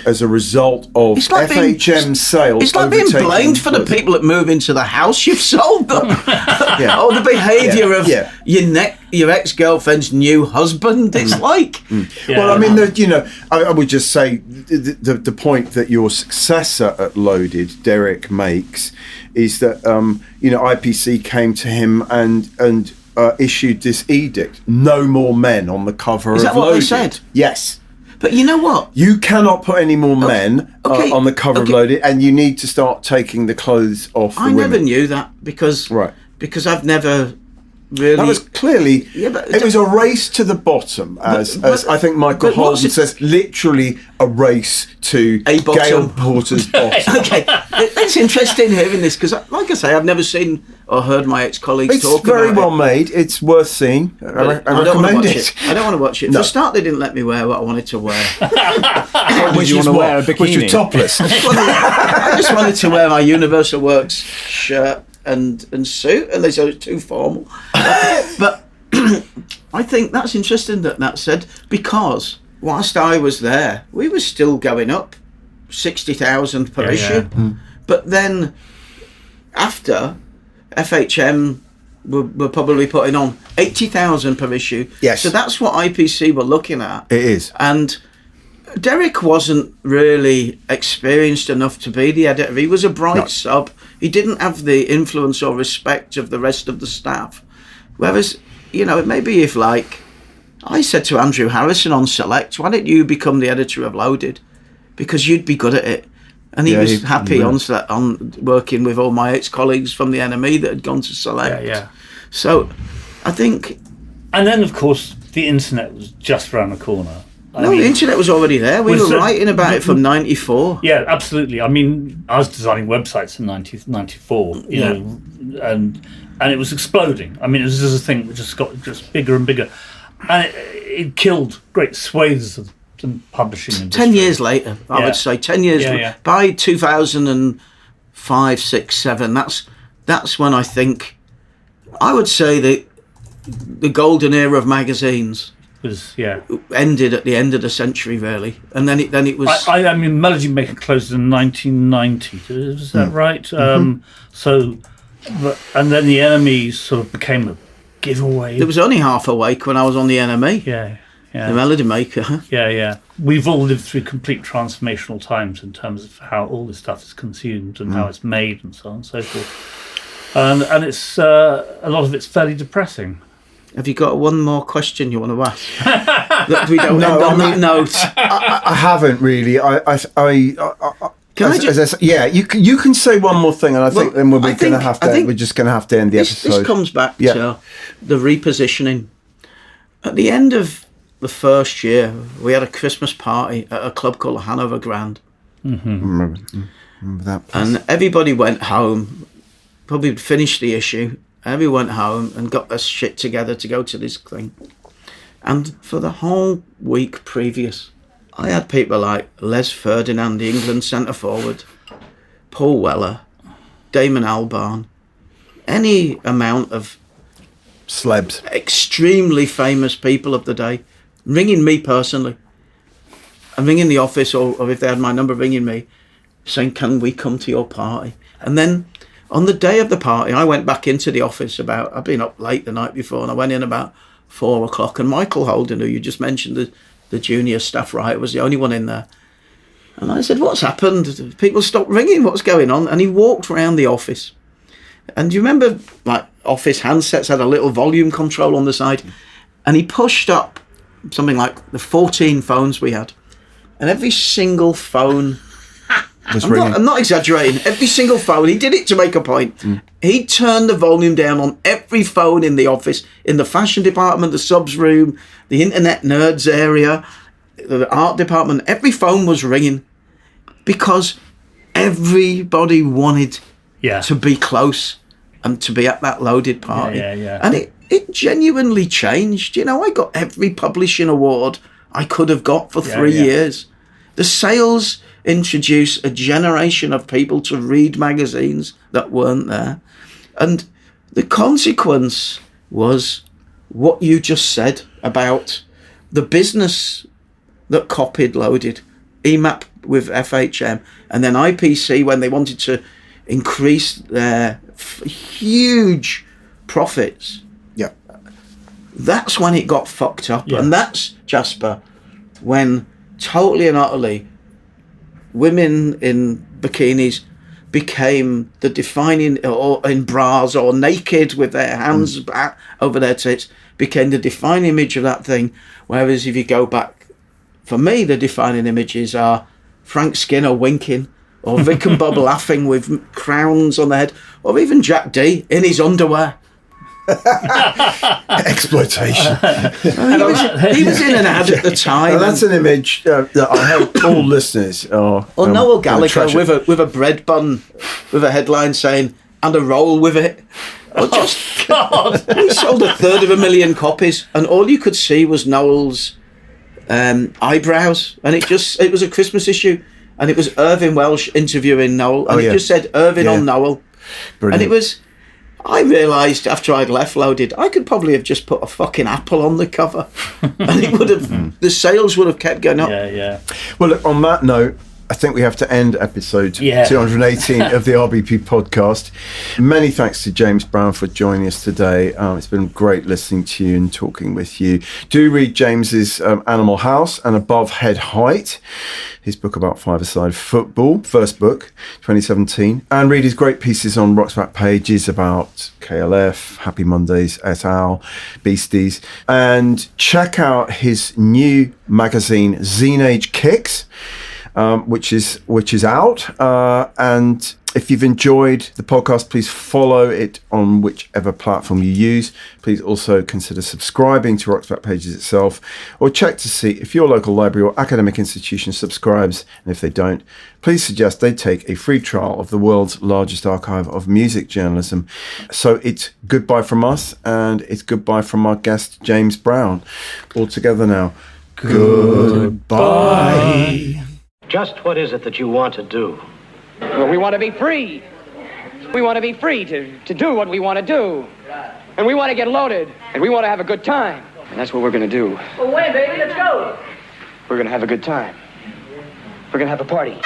as a result of FHM sales. It's like being blamed for the people that move into the house you've sold them. Or the behaviour of your ex-girlfriend's new husband. It's like... Well, I mean, I would just say the point that your successor at Loaded, Derek, makes is that, IPC came to him and issued this edict: no more men on the cover of Loaded. Is that what they said? Yes. But you know what? You cannot put any more men on the cover of Loaded, and you need to start taking the clothes off the women. I never knew that because I've never really... That was clearly... it was a race to the bottom, as I think Michael Holden says, literally a race to Gail Porter's bottom. Okay, it's interesting hearing this, because, like I say, I've never seen or heard my ex-colleagues talk about it. It's very well made. It's worth seeing. I recommend it. I don't want to watch it. No. For a start, they didn't let me wear what I wanted to wear. Which you want to wear a bikini? Which was topless. I just wanted to wear my Universal Works shirt and suit, and they said it's too formal. But I think that's interesting that said, because whilst I was there, we were still going up 60,000 per issue. But then after, FHM were probably putting on 80,000 per issue. Yes. So that's what IPC were looking at. It is. And Derek wasn't really experienced enough to be the editor. He was a bright sub. He didn't have the influence or respect of the rest of the staff. Whereas, it may be if, like, I said to Andrew Harrison on Select, why don't you become the editor of Loaded? Because you'd be good at it. And he was happy on working with all my ex-colleagues from the NME that had gone to Select. So, I think... And then, of course, the internet was just around the corner. The internet was already there. We were writing about it from 94. Yeah, absolutely. I mean, I was designing websites in 94, and it was exploding. I mean, it was just a thing that just got bigger and bigger. And it killed great swathes of the publishing industry. 10 years later, I would say. 10 years later. By 2005, 6, 7, that's when I think, I would say that the golden era of magazines ended at the end of the century, really, and then it was. I mean, Melody Maker closed in 1990. Is that right? And then the NME sort of became a giveaway. It was only half awake when I was on the NME. The Melody Maker. We've all lived through complete transformational times in terms of how all this stuff is consumed and how it's made and so on and so forth. And it's a lot of it's fairly depressing. Have you got one more question you want to ask? That we don't end on that note. I haven't really. You can say one more thing, and I think then we're just going to have to end the episode. This comes back to the repositioning. At the end of the first year, we had a Christmas party at a club called the Hanover Grand. Remember that place. And everybody went home, probably finished the issue. Everyone went home and got their shit together to go to this thing. And for the whole week previous, I had people like Les Ferdinand, the England centre forward, Paul Weller, Damon Albarn, any amount of Slebs. extremely famous people of the day, ringing me personally, and ringing the office, or if they had my number, ringing me, saying, can we come to your party? And then on the day of the party, I went back into the office I'd been up late the night before, and I went in about 4 o'clock, and Michael Holden, who you just mentioned, the junior staff writer, was the only one in there. And I said, what's happened? People stopped ringing, what's going on? And he walked around the office. And do you remember, like, office handsets had a little volume control on the side? And he pushed up something like the 14 phones we had. And every single phone... I'm not exaggerating. Every single phone, he did it to make a point. He turned the volume down on every phone in the office, in the fashion department, the subs room, the internet nerds area, the art department. Every phone was ringing because everybody wanted to be close and to be at that loaded party. And it genuinely changed. You know, I got every publishing award I could have got for 3 years. The sales introduced a generation of people to read magazines that weren't there. And the consequence was what you just said about the business that copied loaded, EMAP with FHM, and then IPC when they wanted to increase their huge profits. Yeah. That's when it got fucked up. Yeah. And that's, Jasper, when totally and utterly women in bikinis became the defining, or in bras or naked with their hands back over their tits, became the defining image of that thing. Whereas if you go back, for me, the defining images are Frank Skinner winking, or Vic and Bob laughing with crowns on their head, or even Jack D in his underwear. Exploitation. He was in an ad at the time. And that's an image that I hope all listeners are. Or Noel Gallagher with a bread bun with a headline saying, and a roll with it. Or just, God. we sold 1/3 copies, and all you could see was Noel's eyebrows, and it was a Christmas issue, and it was Irving Welsh interviewing Noel, and it just said Irving on Noel. Brilliant. And it was, I realised after I'd left Loaded, I could probably have just put a fucking apple on the cover, and it would have, the sales would have kept going up. Yeah. Well, look, on that note, I think we have to end episode 218 of the RBP podcast. Many thanks to James Brown for joining us today. It's been great listening to you and talking with you. Do read James's Animal House and Above Head Height, his book about five-a-side football, first book, 2017. And read his great pieces on Rock's Back Pages about KLF, Happy Mondays, et al., Beasties. And check out his new magazine, Zine Age Kicks, which is out, and if you've enjoyed the podcast, please follow it on whichever platform you use. Please also consider subscribing to Rock's Back Pages itself, or check to see if your local library or academic institution subscribes, and if they don't, please suggest they take a free trial of the world's largest archive of music journalism. So it's goodbye from us, and it's goodbye from our guest James Brown. All together now. Goodbye. Just what is it that you want to do? Well, we want to be free. We want to be free to do what we want to do. And we want to get loaded. And we want to have a good time. And that's what we're going to do. Well, when, baby? Let's go. We're going to have a good time. We're going to have a party.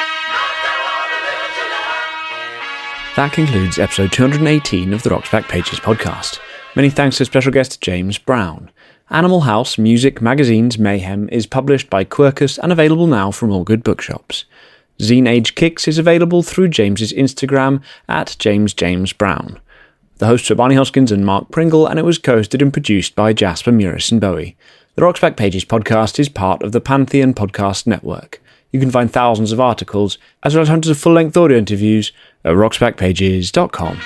That concludes episode 218 of the Rock's Back Pages podcast. Many thanks to special guest James Brown. Animal House, Music, Magazines, Mayhem is published by Quercus and available now from all good bookshops. Zine Age Kicks is available through James's Instagram at JamesBrown. The hosts were Barney Hoskins and Mark Pringle, and it was co-hosted and produced by Jasper Murison Bowie. The Rock's Back Pages podcast is part of the Pantheon Podcast Network. You can find thousands of articles, as well as hundreds of full-length audio interviews at rocksbackpages.com.